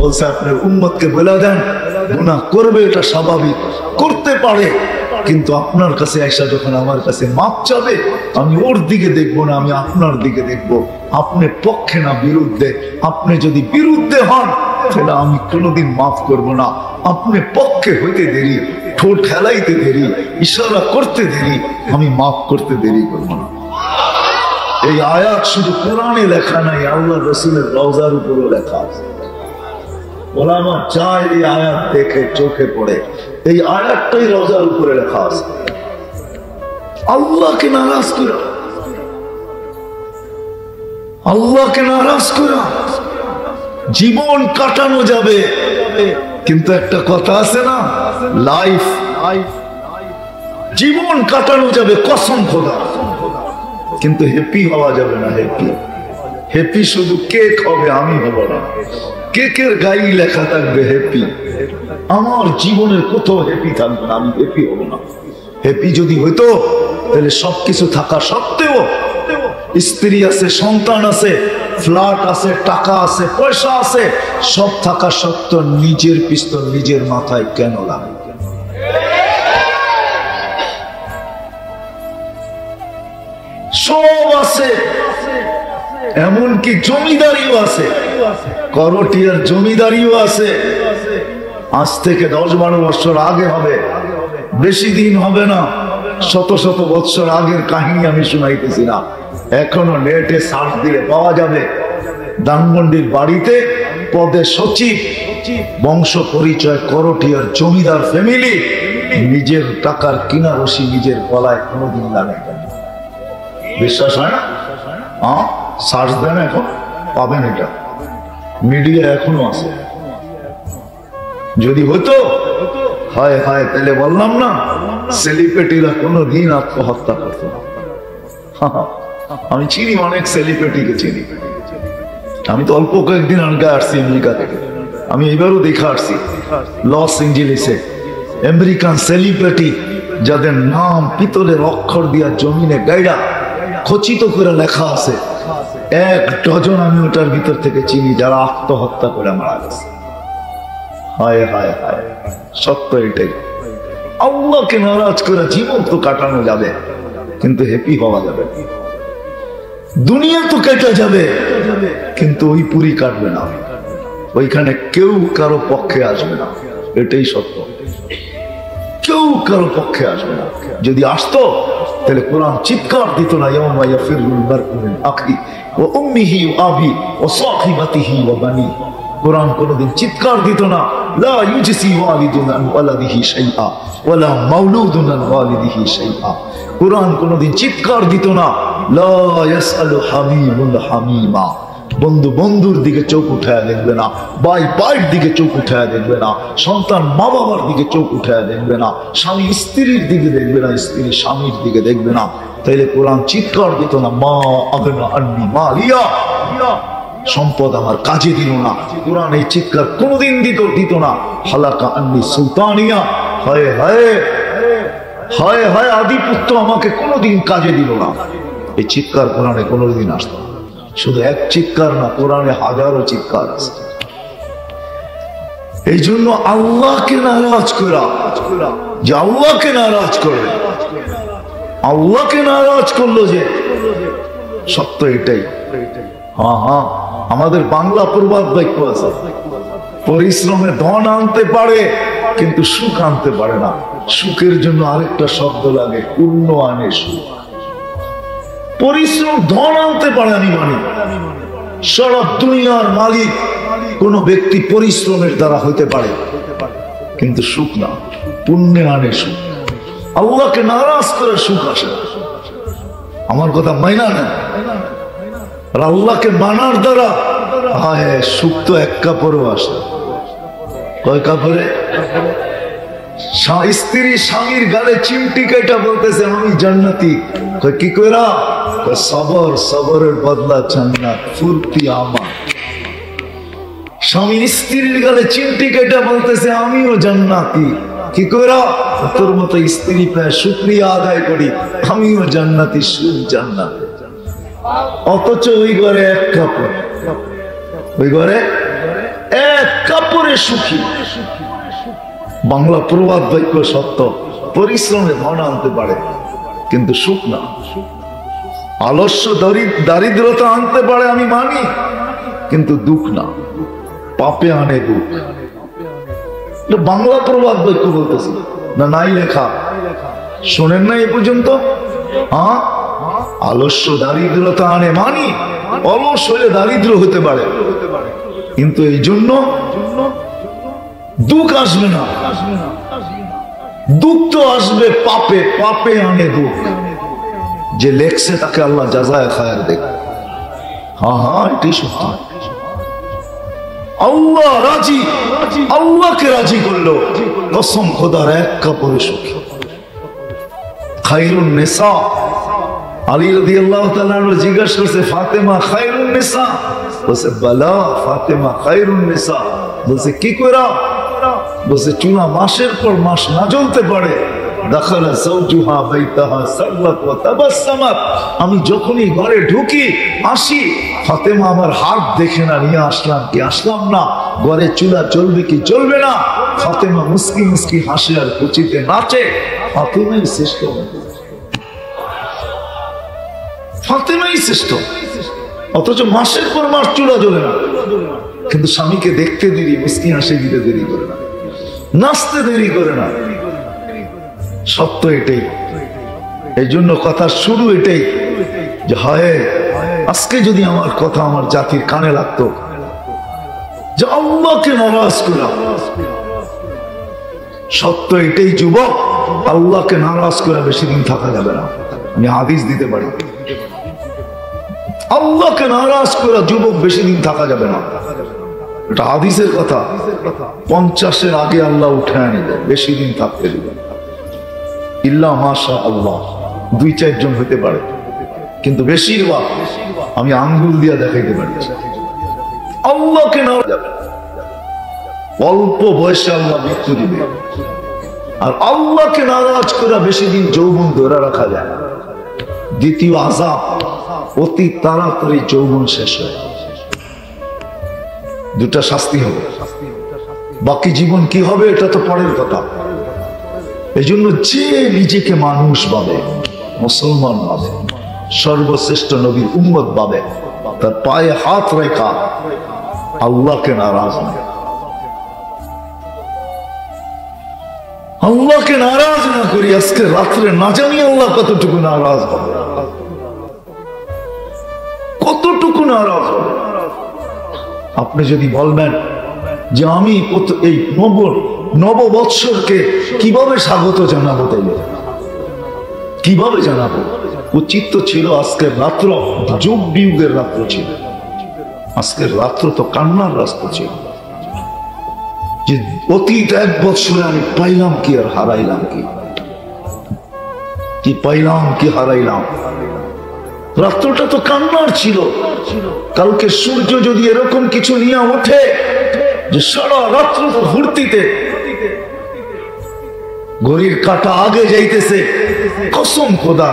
বলছে আপনার উম্মতকে বলে দেন গুনাহ করবে, এটা স্বাভাবিক, করতে পারে, কিন্তু আপনার কাছে আয়েশা যখন আমার কাছে মাপ চাবে আমি ওর দিকে দেখবো না, আমি আপনার দিকে দেখবো। আপনি পক্ষে না বিরুদ্ধে, আপনি যদি বিরুদ্ধে হন তাহলে আমি কোনোদিন মাফ করব না। আপনি পক্ষে হইতে দেরি, ঠোঁট খেলাইতে দেরি, ইশারা করতে দেরি, আমি মাফ করতে দেরি করব না। এই আয়াত শুধু কোরআনে লেখা নাই, আল্লাহ রসুলের রওজার উপরও লেখা আছে। ওলামা চায় এই আয়াত দেখে চোখে পড়ে, এই আয়াতটাই রওজার উপরে লেখা আছে। আল্লাহকে নারাজ করা, আল্লাহকে নারাজ করা, জীবন কাটানো যাবে, কিন্তু একটা কথা আছে না, লাইফ, জীবন কাটানো যাবে কসম খোদা, কিন্তু হ্যাপি হওয়া যাবে না। হ্যাপি হ্যাপি শুধু কেক হবে, আমি হব না। কেকের গায়ে লেখা থাকবে হ্যাপি, আমার জীবনের কোথাও হ্যাপি থাকবে না, আমি হ্যাপি হব না। হ্যাপি যদি হইতো তাহলে সবকিছু থাকা সত্ত্বেও, স্ত্রী আছে, সন্তান আছে, ফ্ল্যাট আছে, টাকা আছে, পয়সা আছে, সব থাকা সত্ত্বেও নিজের পিস্তল নিজের মাথায় কেন লাগে? সব আছে, এমনকি জমিদারিও আছে, করটিয়ার জমিদারিও আছে। আজ থেকে 10-12 বছর আগে হবে, বেশি দিন হবে না, শত শত বছর আগের কাহিনী আমি শুনাইতেছি না, এখনো নেটে সার্চ দিলে পাওয়া যাবে। ধানমন্ডির বাড়িতে পদে সচিব, বংশ পরিচয় করটিয়ার জমিদার ফ্যামিলি, নিজের টাকার কিনা রশি নিজের গলায় কোনোদিন লাগে। বিশ্বাস হয় না? সার্চ দেন, এখন পাবেন, এটা মিডিয়া এখনো আছে। যদি হতো হয় হয় তাহলে বললাম না, সেলিব্রিটিরা কোনোদিন আত্মহত্যা করত না। আমি চিনি অনেক সেলিব্রিটিকে চিনি, আমি তো অল্প কয়েকদিন আগে আসছি আমেরিকা থেকে, আমি এবারও দেখে আসছি লস এঞ্জেলেসে আমেরিকান সেলিব্রিটি যাদের নাম পিতলের অক্ষর দিয়া জমিনে গাইডা খচিত করে লেখা আছে, 1 ডজন আমি ওটার ভিতর থেকে চিনি যারা আত্মহত্যা করে মারা গেছে। হায় হায় হায়, সত্য এটাই। আল্লাহকে নারাজ করে জীবন তো কাটানো যাবে, কিন্তু হ্যাপি হওয়া যাবে। দুনিয়া তো কেটে যাবে, কিন্তু ওই পুরি কাটবে না, ওইখানে কেউ কারো পক্ষে আসবে না, এটাই সত্য। কেউ কারো পক্ষে আসবে না। যদি আসতো তাহলে কোরআন চিৎকার দিত না, ইয়াউমা ইয়াফিরুল মারউ মিন আখি ওয়া উম্মিহি ওয়া আবি ওয়া সাহিবাতিহি ওয়া বানি। কোরআন কোনদিন চিৎকার দিত না, লা ইউজসি ওয়ালিদুন আন ওয়ালাদিহি শাইআ ওয়া লা মাউলুদুন আন ওয়ালিদিহি শাইআ। কোরআন কোনদিন চিৎকার দিত না, লা ইয়াসআলু হামিমুন হামিমা। বন্ধু বন্ধুর দিকে চোখ উঠায় দেখবে না, ভাই ভাইয়ের দিকে চোখ উঠায় দেখবে না, সন্তান মা বাবার দিকে চোখ উঠায় দেখবে না, স্বামী স্ত্রীর দিকে দেখবে না, স্ত্রী স্বামীর দিকে দেখবে না। তাইলে কোরআন চিৎকার দিত না, মা আগনা আন্নি মালিয়া, সম্পদ আমার কাজে দিল না। কোরআন এই চিৎকার কোনোদিন দিত না, হালাকা আন্নি সুলতানিয়া, হায় হায় হায় হায়, আদিপুত্র আমাকে কোনোদিন কাজে দিল না। এই চিৎকার কোরআনে কোনোদিন আসতো না। শুধু এক চিৎকার না, কোরআনে হাজারো চিৎকার আছে। এই জন্য আল্লাহকে নারাজ করা, যে আল্লাহকে নারাজ করবে, আল্লাহকে নারাজ করলো যে, সত্য এটাই। হ্যাঁ হ্যাঁ, আমাদের বাংলা প্রবাদ বাক্য আছে, পরিশ্রমে ধন আনতে পারে কিন্তু সুখ আনতে পারে না। সুখের জন্য আরেকটা শব্দ লাগে, পূর্ণ আনে সুখ। পরিশ্রম ধন আনতে পারে, আমি মানি। সারা দুনিয়ার মালিক কোন ব্যক্তি পরিশ্রমের দ্বারা হইতে পারে, কিন্তু সুখ না, পুণ্যে আনে সুখ। আল্লাহকে নারাজ করে সুখ আসে। আমার কথা মাইনা না, আর আল্লাহকে মানার দ্বারা হ্যাঁ সুখ তো এক কাপড়ও আসে। কয় কাপড়ে? স্ত্রী স্বামীর গালে চিমটি কেটে বলতেছে আমি জান্নাতি। কি কইরা? সবর, সবরের বদলা জান্নাত, ফুর্তি আমার। স্বামী স্ত্রীর গালে চিমটি কেটে বলতেছে আমিও জান্নাতি। কি কইরা? তোর মতো স্ত্রী প্রায় শুকরিয়া আদায় করি, আমিও জান্নাতি, সুখ জান্নাত। অথচ ওই ঘরে এক কাপড়, ওই ঘরে এক কাপড়ে সুখী। বাংলা প্রবাদ বাক্য সত্য, পরিশ্রমে ধন আনতে পারে কিন্তু সুখ না। আলস্য দারিদ্রতা আনতে পারে আমি মানি, কিন্তু দুঃখ না, পাপে আনে দুঃখ। বাংলা প্রবাদ বাক্য বলতেছি না, নাই লেখা, শোনেন না এ পর্যন্ত? আলস্য দারিদ্রতা আনে মানি, অলস হলে দারিদ্র হতে পারে, কিন্তু এই জন্য দুঃখ আসবে না। দুঃখ তো আসবে পাপে, পাপে আনে দুঃখ। যে লেখছে তাকে আল্লাহ জাযায়ে খায়ের দেবে। হ্যাঁ, এটাই সত্য। আল্লাহ রাজি, আল্লাহকে রাজি করলো, কসম খোদার এক কাপড়ে সুখী। খায়রুন নিসা, আলী রাদিয়াল্লাহু তাআলা জিজ্ঞাসা করছে, ফাতেমা খায়রুন নিসা? বলছে বালা, ফাতেমা খায়রুন নিসা। বলছে কি করে? বলছে চুলা মাসের পর মাস না জ্বলতে পারে। দাখালা যাওজুহা বাইতাহা সাল্লাত ওয়া তাবাসসামাত। আমি যখনই ঘরে ঢুকি আসি, ফাতেমা আমার হাত দেখে না, নিয়ে আসলাম কি আসলাম না, ঘরে চুলা চলবে কি চলবে না, ফাতেমা মুস্কি মুস্কি হাসে আর কুচিতে নাচে। ফাতেমাই শ্রেষ্ঠ, ফাতেমাই শ্রেষ্ঠ। অথচ মাসের পর মাস চুলা জ্বলে না, কিন্তু স্বামীকে দেখতে দেরি, মুস্কি হাসে দিতে দেরি করে না, নাচতে দেরি করে না। সত্য এটাই। এই জন্য কথা শুরু এটাই যে হায়, আজকে যদি আমার কথা আমার জাতির কানে লাগতো যে আল্লাহকে নারাজ করা। সত্য এটাই যুবক, আল্লাহকে নারাজ করা বেশি দিন থাকা যাবে না। আমি হাদিস দিতে পারি, আল্লাহকে নারাজ করা যুবক বেশি দিন থাকা যাবে না। এটা হাদিসের কথা। 50-এর আগে আল্লাহ উঠে আনে দেয়, বেশি দিন থাকতে দিবে। ইল্লা মাশা আল্লাহ, 2-4 জন হতে পারে, কিন্তু বেশিরভাগ আমি আঙ্গুল দিয়ে দেখাইতে পারি আল্লাহকে নারাজ যাবে। অল্প বয়সে আল্লাহ মৃত্যু দিবে। আর আল্লাহকে নারাজ করা বেশি দিন যৌবন ধরে রাখা যায় না। দ্বিতীয় আযাব, অতি তাড়াতাড়ি যৌবন শেষ হয়। দুটা শাস্তি হবে, বাকি জীবন কি হবে এটা তো পরের কথা। এই জন্য যে নিজেকে মানুষ ভাবে, মুসলমান ভাবে, সর্বশ্রেষ্ঠ নবীর উম্মত ভাবে, তার পায়ে হাত রেখা আল্লাহকে নারাজ না, আল্লাহকে নারাজ না করি আজকে রাত্রে না জানি আল্লাহ কতটুকু নারাজ হবে, কতটুকু নারাজ হবে। আপনি যদি বলবেন যে আমি এই নববৎসরকে কিভাবে স্বাগত জানাবো, তাইলে কিভাবে জানাবো? উচিত তো ছিল আজকের রাত্র যোগ বিয়োগের রাত্র ছিল, আজকের রাত্র তো কান্নার রাস্ত ছিল। যে অতীত 1 বছরে আমি পাইলাম কি আর হারাইলাম কি, কি পাইলাম কি হারাইলাম। রাত্রটা তো কান্নার ছিল। কালকে সূর্য যদি এরকম কিছু নিয়ে ওঠে যে সারা রাত্র ঘুরতিতে, ঘড়ির কাঁটা আগে যাইতেছে, কসম খোদা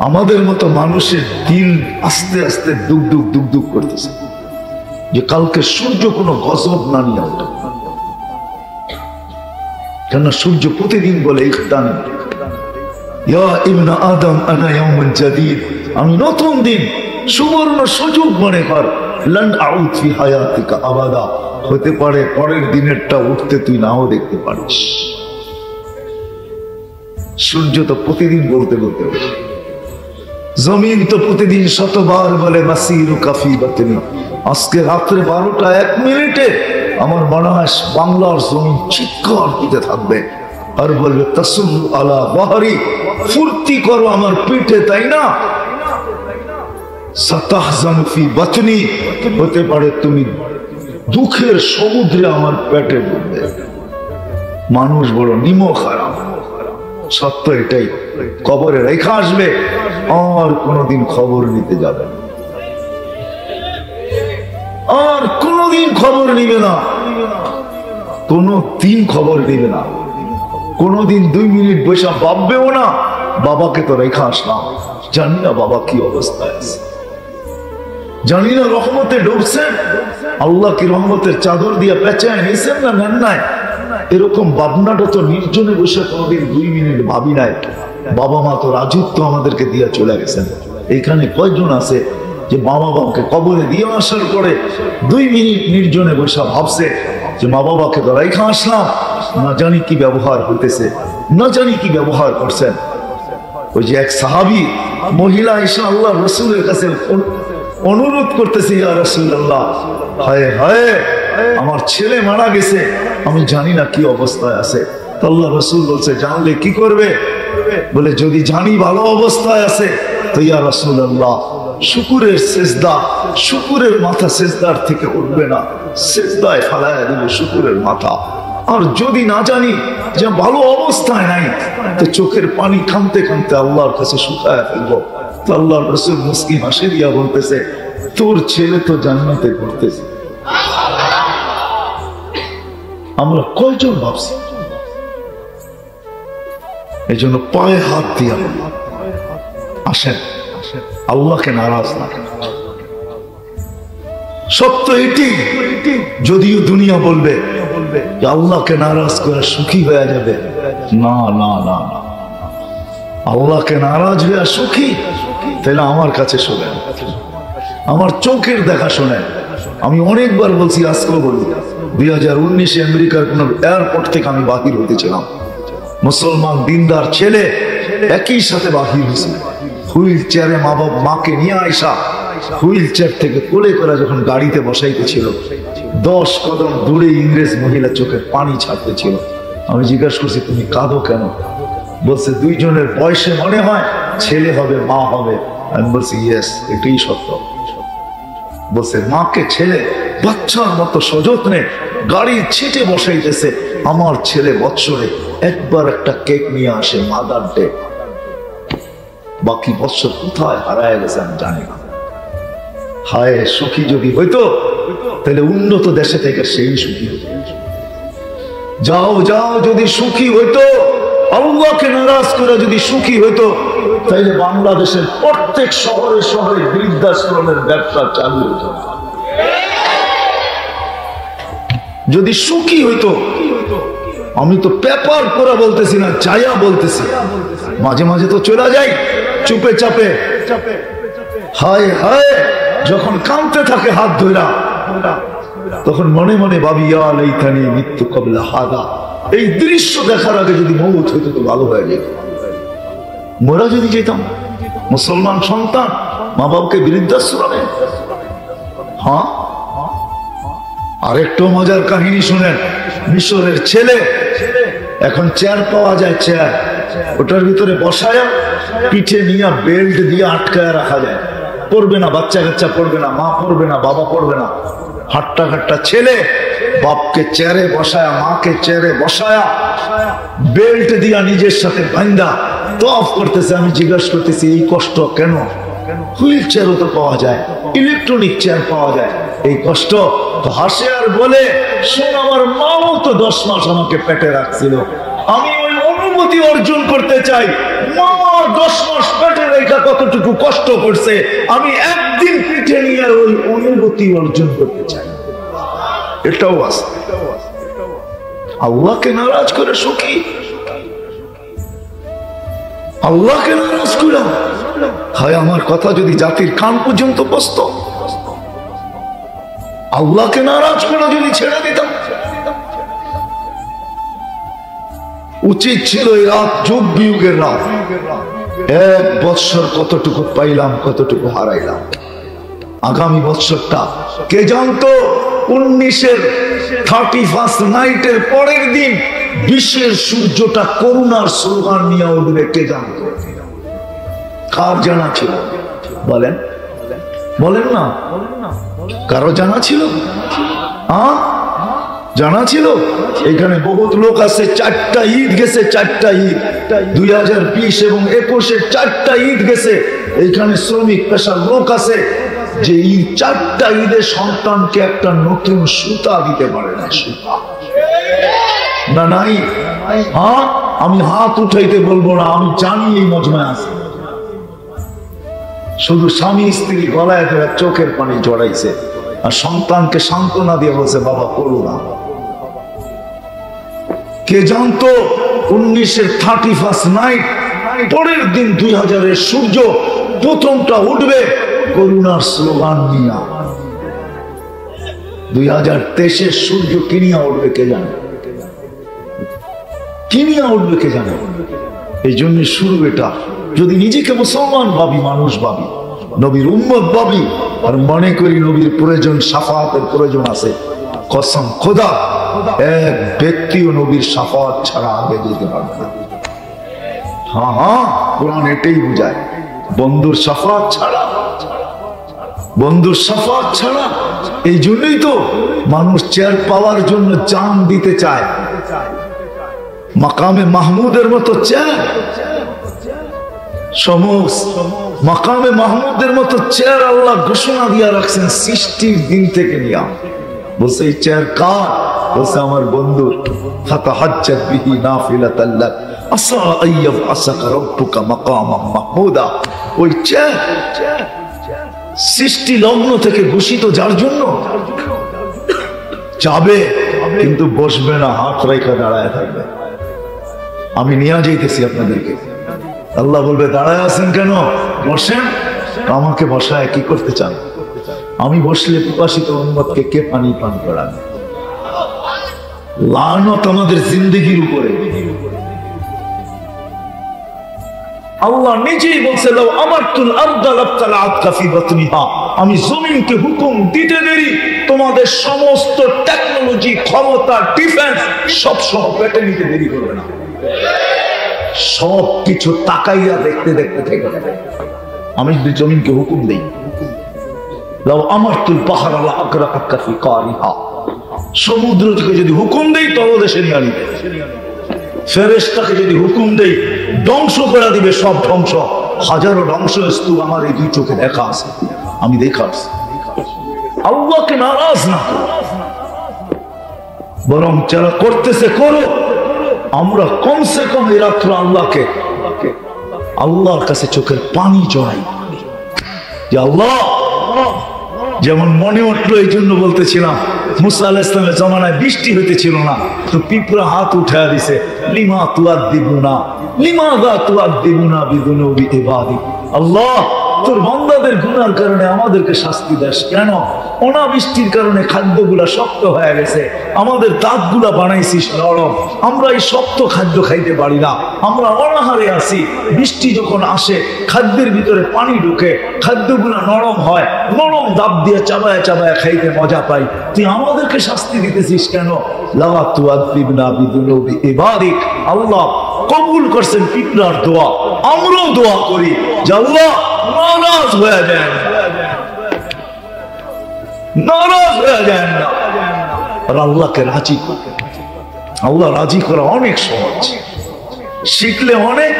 আমাদের মতো মানুষের দিল আস্তে আস্তে দুক দুক দুক দুক করতেছে যে কালকে সূর্য কোনো গজব না নিয়ে ওঠে। কেন সূর্য প্রতিদিন বলে ইখতান ইয়া ইবনা আদম আনা ইয়াউমুন জাদীদ, আমি নতুন দিন, সুবর্ণ সুযোগ মনে কর। লান আউদ ফি হায়াতিকা আবাদা, হতে পারে পরের দিনেরটা উঠতে তুই নাও দেখতে পারিস। সূর্য তো প্রতিদিন বলতে বলতে, জমিন তো প্রতিদিন শতবার বলে মাসিরুকা ফি বাতনি। আজকে রাত্রে 12টা 1 মিনিটে আমার মনে হয় বাংলার জমিন চিৎকার দিতে থাকবে আর বলবে তাসুল্লু আলা বাহরি, ফুর্তি করো আমার পিঠে, তাই না? সাতাহজানু ফি বাতনি, হতে পারে তুমি দুঃখের সমুদ্রে আমার পেটে ডুববে। মানুষ বড় নিমখ হারাম। সত্য এটাই, কবরে রেখা আসবে আর কোনদিন খবর নিতে যাবে না, আর কোনদিন খবর নিবে না, কোনদিন খবর নিবে না, কোনদিন 2 মিনিট বসে ভাববেও না বাবাকে তো রেখা আসলাম, জানি না বাবা কি অবস্থায় আছে। জানি না রহমতে ডুবছেন, আল্লাহ কি রহমতের চাদর দিয়ে পেঁচায় নিয়েছেন না নেন নাই। এরকম ভাবনাটা তো নির্জনে বসে কোনোদিন 2 মিনিট ভাবি নাই। বাবা মা তো রাজত্ব আমাদেরকে দিয়ে চলে গেছেন। এইখানে কয়জন আছে যে বাবা বাবাকে কবরে দিয়ে আসার পরে 2 মিনিট নির্জনে বসে ভাবছে যে মা বাবাকে তো রাইখা আসলাম, না জানি কি ব্যবহার হইতেছে, না জানি কি ব্যবহার করছেন। ওই যে এক সাহাবী মহিলা এসে আল্লাহ রাসূলের কাছে অনুরোধ করতেছে, ইয়া রাসূলুল্লাহ, হায় হায় আমার ছেলে মারা গেছে, আমি জানি না কি অবস্থায় আছে। তো আল্লাহ রাসূল বলছে, জানলে কি করবে? বলে যদি জানি ভালো অবস্থায় আছে তো ইয়া রাসূলুল্লাহ শুকরের সিজদা, শুকরের মাথা সিজদার থেকে উঠবে না, সিজদায় ফালায়া দেব শুকরের মাথা। আর যদি না জানি যে ভালো অবস্থায় নাই তো চোখের পানি কাঁদতে কাঁদতে আল্লাহর কাছে শুকায় ফেলবো। তো আল্লাহ রাসূল মুস্কি হাসি দিয়া বলতেছে, তোর ছেলে তো জান্নাতে ঘুরতেছে। আমরা কয়জন ভাবছি? এই জন্য পায়ে হাত দিয়া আসেন, আল্লাহকে নারাজ না। সত্য এটি, যদিও দুনিয়া বলবে আল্লাহকে নারাজ করে সুখী হয়ে যাবে, না না না না, আল্লাহকে নারাজ হয়ে সুখী তাহলে আমার কাছে শোনেন, আমার চোখের দেখা শোনেন। আমি অনেকবার বলছি, আজকেও বলি, 2019-এ আমেরিকার কোন এয়ারপোর্ট থেকে আমি বাহির হতেছিলাম, মুসলমান দিনদার ছেলে একই সাথে বাহির হয়েছে, হুইল চেয়ারে মা বাবা মাকে নিয়ে আইসা হুইল চেয়ার থেকে কোলে করে যখন গাড়িতে বসাইতেছিল 10 কদম দূরে ইংরেজ মহিলা চোখের পানি ছাড়তেছিল। আমি জিজ্ঞাসা করছি, তুমি কাঁদো কেন? বলছে, 2 জনের বয়সে মনে হয় ছেলে হবে মা হবে। আমি বলছি, ইয়েস, এটাই সত্য। বলছে, মাকে ছেলে বাচ্চার মতো সযত্নে গাড়ির ছিটে বসাইতেছে, আমার ছেলে বৎসরে একবার একটা কেক নিয়ে আসে মাদার ডে, বাকি বৎসর কোথায় হারায় গেছে আমি জানি না। হায়, সুখী যদি হইতো তাহলে উন্নত দেশে থেকে সেই সুখী হতো। যাও যাও, যদি সুখী হইতো, আল্লাহকে নারাজ করে যদি সুখী হইতো তাহলে বাংলাদেশের প্রত্যেক শহরে শহরে বৃদ্ধাশ্রমের ব্যবসা চালু হতো। যদি সুখী হইতো, আমি তো পেপার করে বলতেছি না, চায়া বলতেছি, মাঝে মাঝে তো চলে যাই চুপে চাপে, হায় হায় যখন কাঁদতে থাকে হাত ধরা, তখন মনে মনে ভাবি, ইয়া লাইতানি মিততু ক্বাবলা হাদা, এই দৃশ্য দেখার আগে যদি মওত হইতো তো ভালো হয়ে যেত। মোরা যদি যেতাম, মুসলমান সন্তান মা বাবাকে বৃদ্ধাশ্রমে। হ্যাঁ, আরেকটু মজার কাহিনী শুনেন। মিশরের ছেলে, এখন চেয়ার পাওয়া যায়, চেয়ার, ওটার ভিতরে বসায়া পিঠে নিয়ে বেল্ট দিয়ে আটকায় রাখা যায়, পড়বে না, বাচ্চা কাচ্চা পড়বে না, মা পড়বে না, বাবা পড়বে না। হাট্টা হাট্টা ছেলে বাপকে চেয়ারে বসায়া, মাকে চেয়ারে বসায়া বেল্ট দিয়া নিজের সাথে বান্ধা তফ করতেছে। আমি জিজ্ঞাসা করতেছি, এই কষ্ট কেন? হুইল চেয়ারও তো পাওয়া যায়, ইলেকট্রনিক চেয়ার পাওয়া যায়, এই কষ্ট? তো হাসে আর বলে, শোন, আমার মাও তো 10 মাস আমাকে পেটে রাখছিল, আমি ওই অনুমতি অর্জন করতে চাই। মা 10 মাস পেটে রেখা কতটুকু কষ্ট করছে, আমি একদিন পিঠে নিয়ে ওই অনুমতি অর্জন করতে চাই। এটাও আছে। আল্লাহকে নারাজ করে সুখী, আল্লাহকে নারাজ করে। হয় আমার কথা যদি জাতির কান পর্যন্ত বসত, আল্লাহকে নারাজ করে যদি ছেড়ে দিতাম, উচিত ছিল এই রাত যুগ বিয়োগের রাত। 1 বৎসর কতটুকু পাইলাম, কতটুকু হারাইলাম। আগামী বৎসরটা কে জানতো? 19-এর 31st নাইটের পরের দিন 20-এর সূর্যটা করুণার স্লোগান নিয়ে উঠবে, কে জানতো? কার জানা ছিল? বলেন বলেন না, কারো জানা ছিল? জানা ছিল? এখানে বহুত লোক আছে, 4টা ঈদ গেছে, 4টা ঈদ, 2020 এবং 21-এর 4টা ঈদ গেছে। এইখানে শ্রমিক পেশার লোক আছে যে এই 4টা ঈদের সন্তানকে একটা নতুন সুতা দিতে পারে না, সুতা না নাই। হ্যাঁ, আমি হাত উঠাইতে বলবো না, আমি জানি এই মজমায় আছে। শুধু স্বামী স্ত্রী গলায় ধরে চোখের পানি জড়াইছে, আর সন্তানকে সান্ত্বনা দিয়ে বলছে বাবা করো না। কে জানতো 19-এর 31st নাইট, পরের দিন 2000-এর সূর্য প্রথমটা উঠবে করুণার স্লোগান নিয়ে। 2023-এর সূর্য কিনিয়া উঠবে কে জানে, কিনিয়া উঠবে কে জানে। এই জন্য শুরু এটা। যদি নিজেকে মুসলমান ভাবি, মানুষ ভাবি, নবীর উম্মত ভাবি, আর মনে করি নবীর প্রয়োজন, শাফাতের প্রয়োজন আছে, কসম খোদা এক ব্যক্তিও নবীর শাফাত ছাড়া আগে যেতে পারবে না। হ্যাঁ হ্যাঁ, কোরআন এটাই বোঝায়, বন্ধুর শাফাত ছাড়া, বন্ধুর শাফাত ছাড়া। এই জন্যই তো মানুষ চেয়ার পাওয়ার জন্য জান দিতে চায়। মাকামে মাহমুদের মতো চেয়ার, মাকামে মাহমুদের মতো চেয়ার আল্লাহ ঘোষণা দিয়ে রাখছেন সৃষ্টির দিন থেকে নিয়া। বলছে এই চেয়ার কার? বলছে আমার বন্ধুর। ফাতাহাজ্জাত বিহি নাফিলাতাল লাক আসা আইয়াব আসাকা রাব্বুকা মাকামাম মাহমুদা। ওই চেয়ার সৃষ্টি লগ্ন থেকে ঘোষিত, যার জন্য যাবে কিন্তু বসবে না, হাত রেখা দাঁড়ায় থাকবে। আমি নিয়ে যাইতেছি আপনাদেরকে। আল্লাহ বলবে দাঁড়ায় আছেন কেন, বসেন। আমাকে বসায় কি করতে চান? আমি বসলে পিপাসিত উম্মতকে কে পানি পান করান? লানত আমাদের জিন্দেগির উপরে। আল্লাহ নিজেই বলছে লাউ আমারতুল আরদা লাবতালাআতকা ফি বাতনিহা, আমি জমিনকে হুকুম দিতে দেরি তোমাদের সমস্ত টেকনোলজি, ক্ষমতা, ডিফেন্স সব সহ পেটে নিতে দেরি করবে না। সব কিছু তাকাইয়া দেখতে দেখতে থেকে যাবে। আমি যদি জমিনকে হুকুম দেই, লাউ আমারতুল পাহারা লা আকরাকাকা ফি কারিহা, সমুদ্রকে যদি হুকুম দেই তলদেশে নিয়ে আনিবে। ফেরেশতাকে যদি হুকুম দেই ধ্বংস করে দিবে, সব ধ্বংস। হাজারো ধ্বংসস্তূপ আমার এই দুই চোখে দেখা আছে, আমি দেখা আছে। আল্লাহকে নারাজ না বরং যারা করতেছে করো। আমরা কমসে কম এই রাত্র আল্লাহকে, আল্লাহর কাছে চোখের পানি জড়াই যে আল্লাহ, যেমন মনে উঠলো এই জন্য বলতেছিলাম, মুসা আলাইহিস সালামের জামানায় বৃষ্টি হইতেছিল না, তো পিঁপড়া হাত উঠায় দিছে, লিমা তুআদ্দিবুনা লিমাযা তুআদ্দিবুনা বিযুনুবি ইবাদি। আল্লাহ, তোর বান্দাদের গুনার কারণে আমাদেরকে শাস্তি দেস কেন? অনাবৃষ্টির কারণে খাদ্যগুলা শক্ত হয়ে গেছে, আমাদের দাঁতগুলা বানাইছিস নরম, আমরা এই শক্ত খাদ্য খাইতে পারি না, আমরা অনাহারে আছি। বৃষ্টি যখন আসে খাদ্যের ভিতরে পানি ঢুকে, খাদ্যগুলা নরম হয়, নরম দাঁত দিয়ে চাবায়া চাবায়া খাইতে মজা পাই। তুই আমাদেরকে শাস্তি দিতেছিস কেন? লা তুআদ্দিবনা বিযুনুবি ইবাদিক। আল্লাহ কবুল করছেন পিঁপড়ার দোয়া, আমরাও দোয়া করি যে আল্লাহ নারাজ হয়ে যায় না, নারাজ হয়ে যায় না। আর আল্লাহকে রাজি করে, আল্লাহ রাজি করা অনেক সহজ, শিখলে অনেক।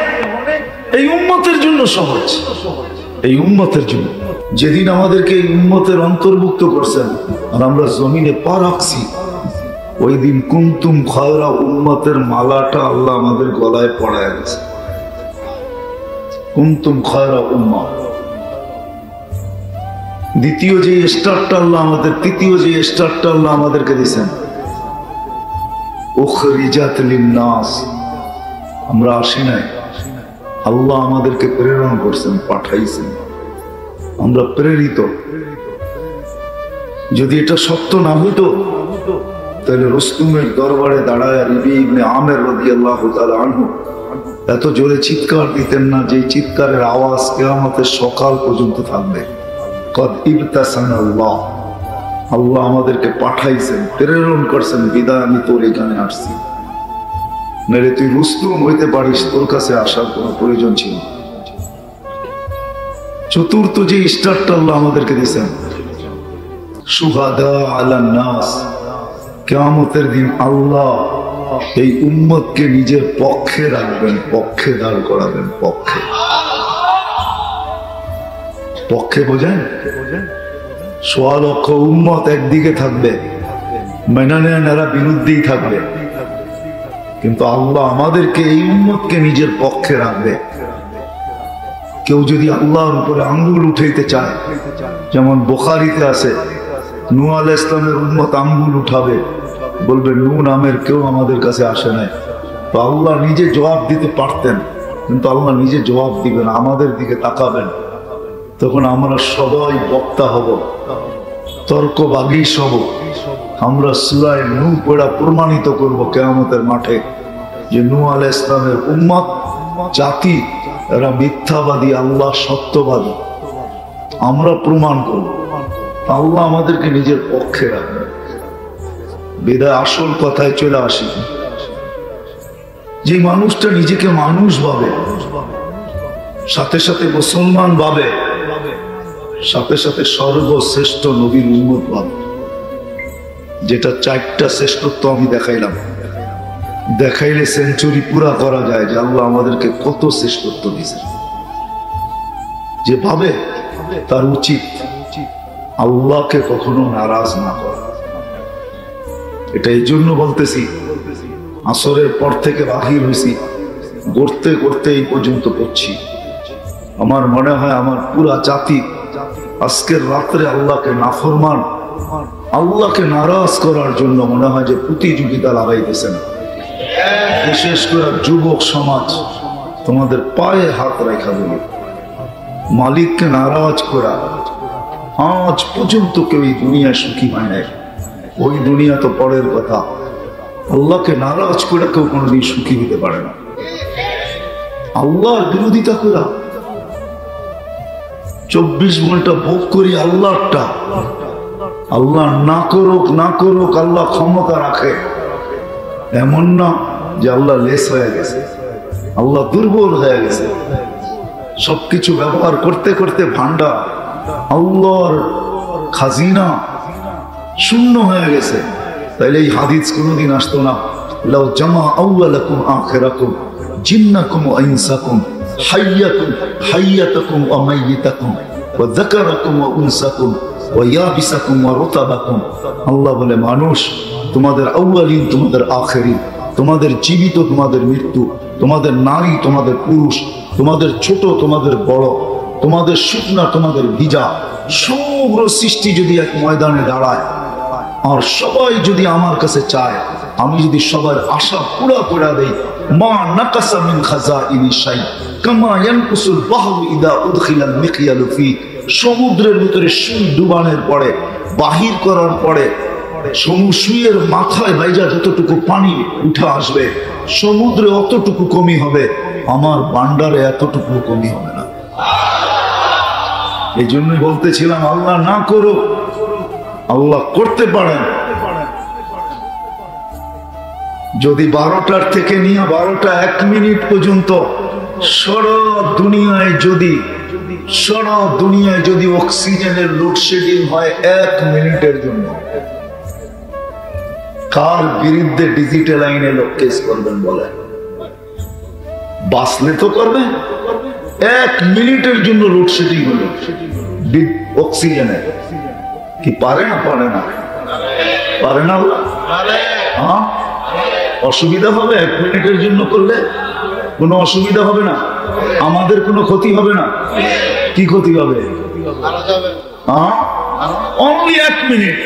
এই উম্মতের জন্য সহজ, এই উম্মতের জন্য। যেদিন আমাদেরকে এই উম্মতের অন্তর্ভুক্ত করছেন আর আমরা জমিনে পা রাখছি, ওই দিন কুনতুম খায়রা উম্মতের মালাটা আল্লাহ আমাদের গলায় পড়ায় গেছে। কুনতুম খায়রা উম্মাহ। দ্বিতীয় যে স্টারটা আল্লাহ আমাদের, তৃতীয় যে স্টারটা আল্লাহ আমাদেরকে দিয়েছেন, উখরিজাত লিন্নাস। আমরা আসি নাই, আল্লাহ আমাদেরকে প্রেরণ করছেন, পাঠাইছেন, আমরা প্রেরিত। যদি এটা সত্য না হইতো তাহলে রুস্তুমের দরবারে দাঁড়ায় রবি ইবনে আমের রাদিয়াল্লাহু তাআলা আনহু এত জোরে চিৎকার দিতেন না, যে চিৎকারের আওয়াজ কিয়ামতের সকাল পর্যন্ত থাকবে। কদ ইবতাসানাল্লাহ, আল্লাহ আমাদেরকে পাঠাইছেন, প্রেরণ করছেন, বিদায় আমি তোর এখানে আসছি। নারে তুই রুস্তুম হইতে পারিস, তোর কাছে আসার কোনো প্রয়োজন ছিল না। চতুর্থ যে স্টারটা আল্লাহ আমাদেরকে দিয়েছেন, শুহাদা আলান নাস। কিয়ামতের দিন আল্লাহ এই উম্মতকে নিজের পক্ষে রাখবেন, পক্ষে দাঁড় করাবেন, পক্ষে। পক্ষে বোঝেন? ১৬ লক্ষ উম্মত একদিকে থাকবে, মেনানেরা বিরুদ্ধেই থাকবে, কিন্তু আল্লাহ আমাদেরকে এই উম্মতকে নিজের পক্ষে রাখবে। কেউ যদি আল্লাহর উপরে আঙ্গুল উঠাইতে চায়, যেমন বুখারীতে আছে নূহ আলাইহিস সালামের উম্মত আঙ্গুল উঠাবে, বলবে নূহ নামের কেউ আমাদের কাছে আসে নাই। তো আল্লাহ নিজে জবাব দিতে পারতেন, কিন্তু আল্লাহ নিজে জবাব দিবেন, আমাদের দিকে তাকাবেন। তখন আমরা সবাই বক্তা হব, তর্কবাগীশ হব। আমরা সূরা নূহ পড়া প্রমাণিত করব কিয়ামতের মাঠে যে নূহ আলাইহিস সালামের উম্মত জাতি এরা মিথ্যাবাদী, আল্লাহ সত্যবাদী। আমরা প্রমাণ করব, আল্লাহ আমাদেরকে নিজের পক্ষে রাখবে। বিদায় আসল কথায় চলে আসি। যে মানুষটা নিজেকে মানুষ ভাবে, সাথে সাথে মুসলমান ভাবে, সাথে সাথে সর্বশ্রেষ্ঠ নবীর উম্মত ভাবে, যেটা 4টা শ্রেষ্ঠত্ব আমি দেখাইলাম, দেখাইলে সেঞ্চুরি পুরা করা যায় যে আল্লাহ আমাদেরকে কত শ্রেষ্ঠত্ব দিয়েছে। যে ভাবে তার উচিত আল্লাহকে কখনো নারাজ না করা। এটা এই জন্য বলতেছি, আসরের পর থেকে বাহির হয়েছি, গড়তে গড়তে এই পর্যন্ত করছি। আমার মনে হয় আমার পুরা জাতি আজকের রাত্রে আল্লাহকে নাফরমান, আল্লাহকে নারাজ করার জন্য মনে হয় যে প্রতিযোগিতা লাগাইতেছেন। বিশেষ করে যুবক সমাজ, তোমাদের পায়ে হাত রেখা বলি, মালিককে নারাজ করা। আজ পর্যন্ত কেউ এই দুনিয়ায় সুখী হয় নাই। ওই দুনিয়া তো পরের কথা, আল্লাহকে নারাজ করে কেউ কোনোদিন সুখী হতে পারে না। আল্লাহর বিরোধিতা করা, 24 ঘন্টা ভোগ করি আল্লাহটা। আল্লাহ না করুক না করুক, আল্লাহ ক্ষমতা রাখে। এমন না যে আল্লাহ লেস হয়ে গেছে, আল্লাহ দুর্বল হয়ে গেছে। সবকিছু ব্যবহার করতে করতে ভান্ডার, আল্লাহর খাজিনা শূন্য হয়ে গেছে। তাইলে এই হাদিস কোনোদিন আসতো না, লাউ জামা আউয়ালাকুম আখিরাকুম জিন্নাকুম ওয়া ইনসাকুম হাইয়াতাকুম ওয়া মাইয়াতাকুম ওয়া যাকারাকুম ওয়া উনসাকুম ওয়া ইয়াবিসাকুম ওয়া রুতাবাকুম। আল্লাহ বলে, মানুষ, তোমাদের আউয়ালিন, তোমাদের আখিরিন, তোমাদের জীবিত, তোমাদের মৃত্যু, তোমাদের নারী, তোমাদের পুরুষ, তোমাদের ছোট, তোমাদের বড়, তোমাদের শুকনা, তোমাদের ভিজা, সমগ্র সৃষ্টি যদি এক ময়দানে দাঁড়ায় আর সবাই যদি আমার কাছে চায়, আমি যদি সবার আশা পুরা করে দেই, মা নাকাসা মিন খাজাইনি শাই কামা ইয়ানকুসুল বাহরু ইদা উদখিলাল মিকিয়ালু ফি। সমুদ্রের ভিতরে সুই ডুবানোর পরে, বাহির করার পরে, সুইয়ের মাথায় ভাইজা যতটুকু পানি উঠে আসবে, সমুদ্রে অতটুকু কমি হবে, আমার ভান্ডারে এতটুকু কমি হবে না। এই জন্যই বলতেছিলাম, আল্লাহ না করো, আল্লাহ করতে পারেন। যদি 12টার থেকে নিয়ে 12টা 1 মিনিট পর্যন্ত সারা দুনিয়ায় যদি অক্সিজেনের লোডশেডিং হয় 1 মিনিটের জন্য, কার বিরুদ্ধে ডিজিটাল আইনে লোক কেস করবেন বলেন? বাঁচলে তো করবেন। 1 মিনিটের জন্য লোডশেডিং হলো অক্সিজেনের, কি পারে না? পারে না, পারে না। হ্যাঁ, অসুবিধা হবে 1 মিনিটের জন্য করলে? কোনো অসুবিধা হবে না, আমাদের কোনো ক্ষতি হবে না। কি ক্ষতি হবে? Only 1 minute.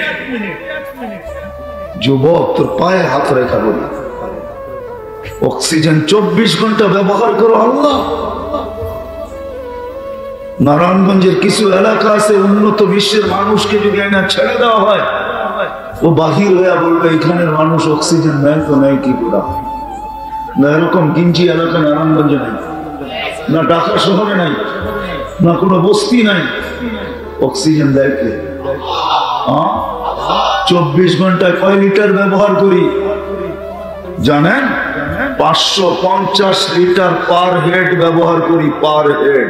যুবক, তোর পায়ে হাত রেখা বলি, অক্সিজেন 24 ঘন্টা ব্যবহার করো। আল্লাহ, নারায়ণগঞ্জের কিছু এলাকা আছে, উন্নত বিশ্বের মানুষকে যদি না ছেড়ে দেওয়া হয়, ও বাহির হয়ে বলবে এখানের মানুষ অক্সিজেন নেয় তো নেয় কি করে না। এরকম কিঞ্চি এলাকা নারায়ণগঞ্জে নাই, না ঢাকা শহরে নাই, না কোনো বস্তি নাই। অক্সিজেন দেয় কে? 24 ঘন্টায় কয় লিটার ব্যবহার করি জানেন? 550 লিটার পার হেড ব্যবহার করি, পার হেড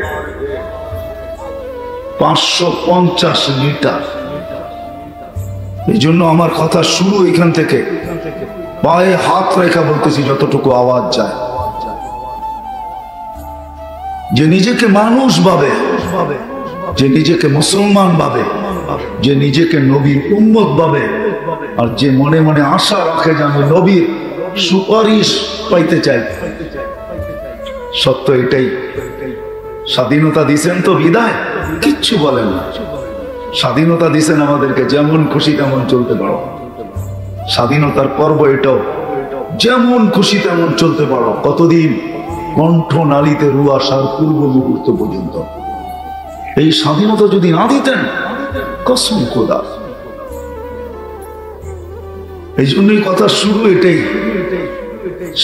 550 লিটার। এই জন্য আমার কথা শুরু এখান থেকে, পায়ে হাত রেখা বলতেছি যতটুকু আওয়াজ যায়। যে নিজেকে মানুষ ভাবে, যে নিজেকে মুসলমান ভাবে, যে নিজেকে নবীর উম্মত ভাবে, আর যে মনে মনে আশা রাখে যে আমি নবীর সুপারিশ পাইতে চাই, সত্য এটাই, স্বাধীনতা দিছেন তো বিদায়, কিচ্ছু বলেন না। স্বাধীনতা দিছেন আমাদেরকে, যেমন খুশি তেমন চলতে পারো। স্বাধীনতার পর্ব এটাও, যেমন খুশি তেমন চলতে পারো। কতদিন? কণ্ঠ নালীতে রু আসার পূর্ব মুহূর্ত পর্যন্ত। এই স্বাধীনতা যদি না দিতেন, কসম খোদা। এই জন্যই কথা শুরু এটাই,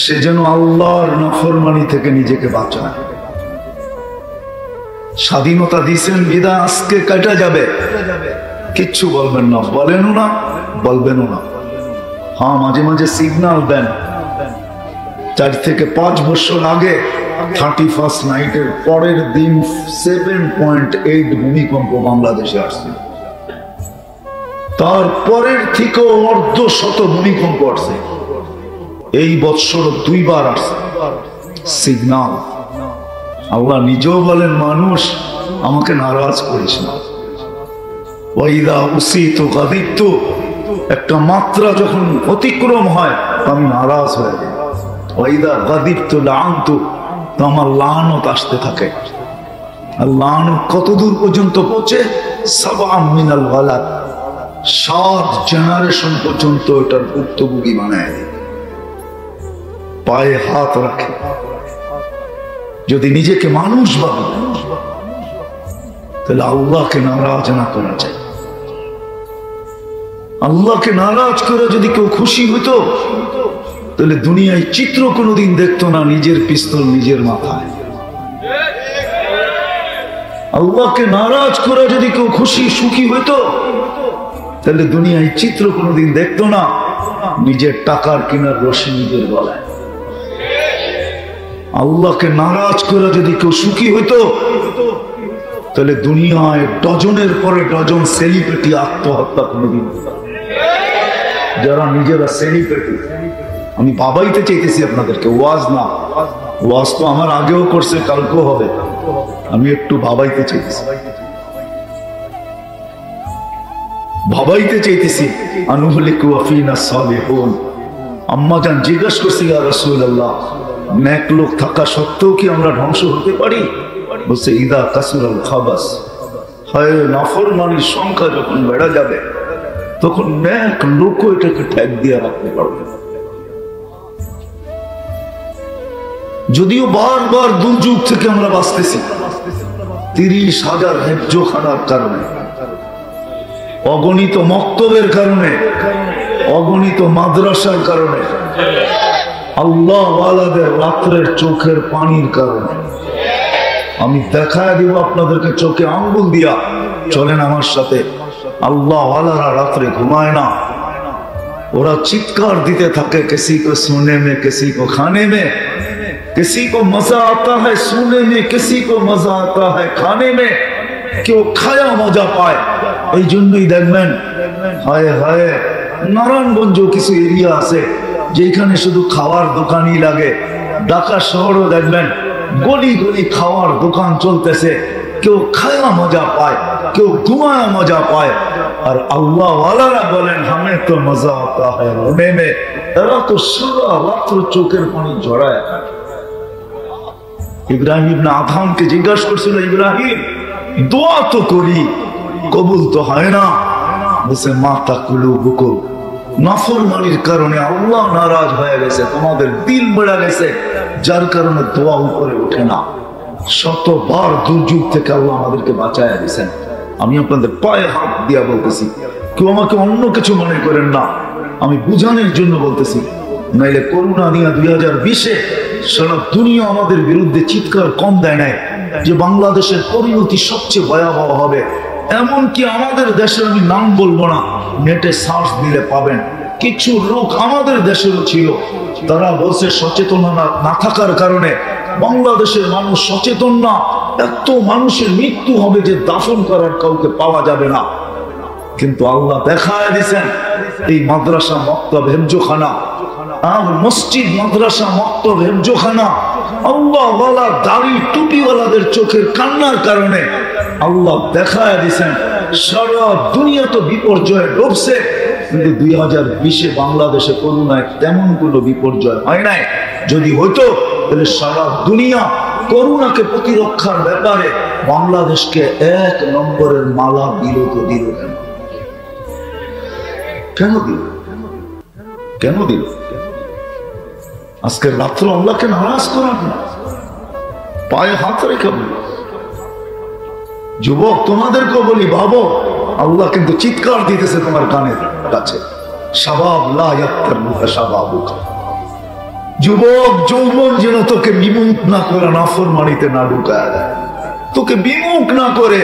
সে যেন আল্লাহর নাফরমানি থেকে নিজেকে বাঁচায়। স্বাধীনতা দিছেন বিদায় আজকে কাটা যাবে, কিচ্ছু বলবেন না, বলেনও না, বলবেনও না। হ্যাঁ, মাঝে মাঝে সিগন্যাল দেন। 4 থেকে 5 বছর আগে 31st নাইটের পরের দিন 7.8 ভূমিকম্প বাংলাদেশে আসছে। তারপরের থেকেও অর্ধশত ভূমিকম্প আসছে। এই বৎসর 2 বার আসছে সিগন্যাল। আল্লাহ নিজেও বলেন, মানুষ আমাকে নারাজ করিস না। ওয়াইদা উসিতু গাদিবতু, একটা মাত্রা যখন অতিক্রম হয় আমি নারাজ হয়ে যাই। ওয়াইদা গাদিবতু লাআনতু, তো আমার লানত আসতে থাকে। আর লানত কতদূর পর্যন্ত পৌঁছে? 7 মিনাল ওয়ালাদ, 7 জেনারেশন পর্যন্ত এটার ভুক্তভোগী বানায় দেয়। পায়ে হাত রাখে। যদি নিজেকে মানুষ ভাবে, তাহলে আল্লাহকে নারাজ না করা যায়। আল্লাহকে নারাজ করে যদি কেউ খুশি হইতো, তাহলে দুনিয়ায় চিত্র কোনোদিন দেখতো না নিজের পিস্তল নিজের মাথায়। আল্লাহকে নারাজ করে যদি কেউ খুশি সুখী হইতো, তাহলে দুনিয়ায় চিত্র কোনোদিন দেখতো না নিজের টাকার কেনার রশি নিজের গলায়। আল্লাহকে নারাজ করে যদি কেউ সুখী হইতো, তাহলে দুনিয়ায় ডজনের পরে ডজন সেলিব্রিটি আত্মহত্যা কোনোদিন, যারা নিজেরা সেলিব্রিটি। আমি ভাবাইতে চাইতেছি আপনাদেরকে, ওয়াজ না, ওয়াজ তো আমার আগেও করছে, কালকেও হবে। আমি একটু ভাবাইতে চাইতেছি, ভাবাইতে চাইতেছি। আনুহলিকু আফিনা সালিহুন। আম্মা জান জিজ্ঞেস করছি, ইয়া রাসূলুল্লাহ, নেক লোক থাকা সত্ত্বেও কি আমরা ধ্বংস হতে পারি? বলছে, ইদা কাসুরাল খাবাস, হয় নাফরমানির সংখ্যা যখন বেড়ে যাবে, তখন নেক লোকও এটাকে ঠেক দিয়ে রাখতে পারবে। যদিও বারবার দুর্যোগ থেকে আমরা বাঁচতেছি, 30,000 হেফজোখানার কারণে, অগণিত মক্তবের কারণে, অগণিত মাদ্রাসার কারণে, আল্লাহ ওয়ালাদের রাত্রের চোখের পানির কারণে। আমি দেখায় দিব আপনাদেরকে চোখে আঙ্গুল দিয়া, চলেন আমার সাথে। আল্লাহ ওয়ালারা রাত্রে ঘুমায় না, ওরা চিৎকার দিতে থাকে, किसी को सोने में, किसी को खाने में, किसी को मजा आता है सोने में, किसी को मजा आता है खाने में। কেউ খায়া মজা পায়। এই জন্যই দেখবেন, হায় হায়, নারায়ণগঞ্জ কিছু এরিয়া আছে যেখানে শুধু খাওয়ার দোকানই লাগে। ঢাকা শহরও দেখবেন গলি গলি খাওয়ার দোকান চলতেছে। কেউ খায়া মজা পায়, কেউ ঘুমায়া মজা পায়। আর আল্লাহ ওয়ালারা বলেন, হামে তো মজা আতা হ্যায় রোনে মে। এরা তো সারা রাত্র চোখের পানি ঝরায়। ইব্রাহিম ইবনে আদহামকে জিজ্ঞাসা করছিল, ইব্রাহিম দোয়া তো করি, কবুল তো হয় না। বলছে, মাতা কুলুবুকুম, নাফরমানির কারণে আল্লাহ নারাজ হয়ে গেছে, তোমাদের দিল বেড়ে গেছে, যার কারণে দোয়া উপরে ওঠে না। শতবার দুর্যোগ থেকে আল্লাহ আমাদেরকে বাঁচায় দিয়েছেন। আমি আপনাদের পায়ে হাত দিয়া বলতেছি, কেউ আমাকে অন্য কিছু মনে করেন না, আমি বুঝানোর জন্য বলতেছি। নাইলে করোনা নিয়ে 2020-এ সারা দুনিয়া আমাদের বিরুদ্ধে চিৎকার কম দেয় নাই যে বাংলাদেশের পরিণতি সবচেয়ে ভয়াবহ হবে। এমনকি আমাদের দেশের, আমি নাম বলবো না, নেটে সার্চ দিলে পাবেন, কিছু লোক আমাদের দেশেরও ছিল, তারা বলছে সচেতনতা না থাকার কারণে বাংলাদেশের মানুষ সচেতন না, এত মানুষের মৃত্যু হবে যে দাফন করার কাউকে পাওয়া যাবে না। কিন্তু আল্লাহ দেখায় দিয়েছেন, এই মাদ্রাসা মক্তব হেফজোখানা আর মসজিদ মাদ্রাসা মক্তব হেফজোখানা আল্লাহ ওয়ালা দাড়ি টুপিওয়ালাদের চোখের কান্নার কারণে আল্লাহ দেখায় দিয়েছেন সারা দুনিয়া তো বিপর্যয়ে ডুবছে, কিন্তু 2020-এ বাংলাদেশে করোনায় তেমন কোনো বিপর্যয় হয় নাই। যদি হইতো তাহলে সারা দুনিয়া করোনাকে প্রতিরক্ষার ব্যাপারে বাংলাদেশকে 1 নম্বরের মালা দিল তো দিল কেন দিল? কেন দিল? আজকের রাত্র আল্লাহকে নারাজ করার না, পায়ে হাত রেখে বলি। যুবক তোমাদেরকেও বলি, ভাবো আল্লাহ কিন্তু চিৎকার দিতেছে তোমার কানের কাছে, শাবাব লা ইয়াক্তারুকা শাবাবুকা। যুবক যৌবন যেন তোকে বিমুখ না করে নাফরমানিতে না ঢুকায় দেয়, তোকে বিমুখ না করে।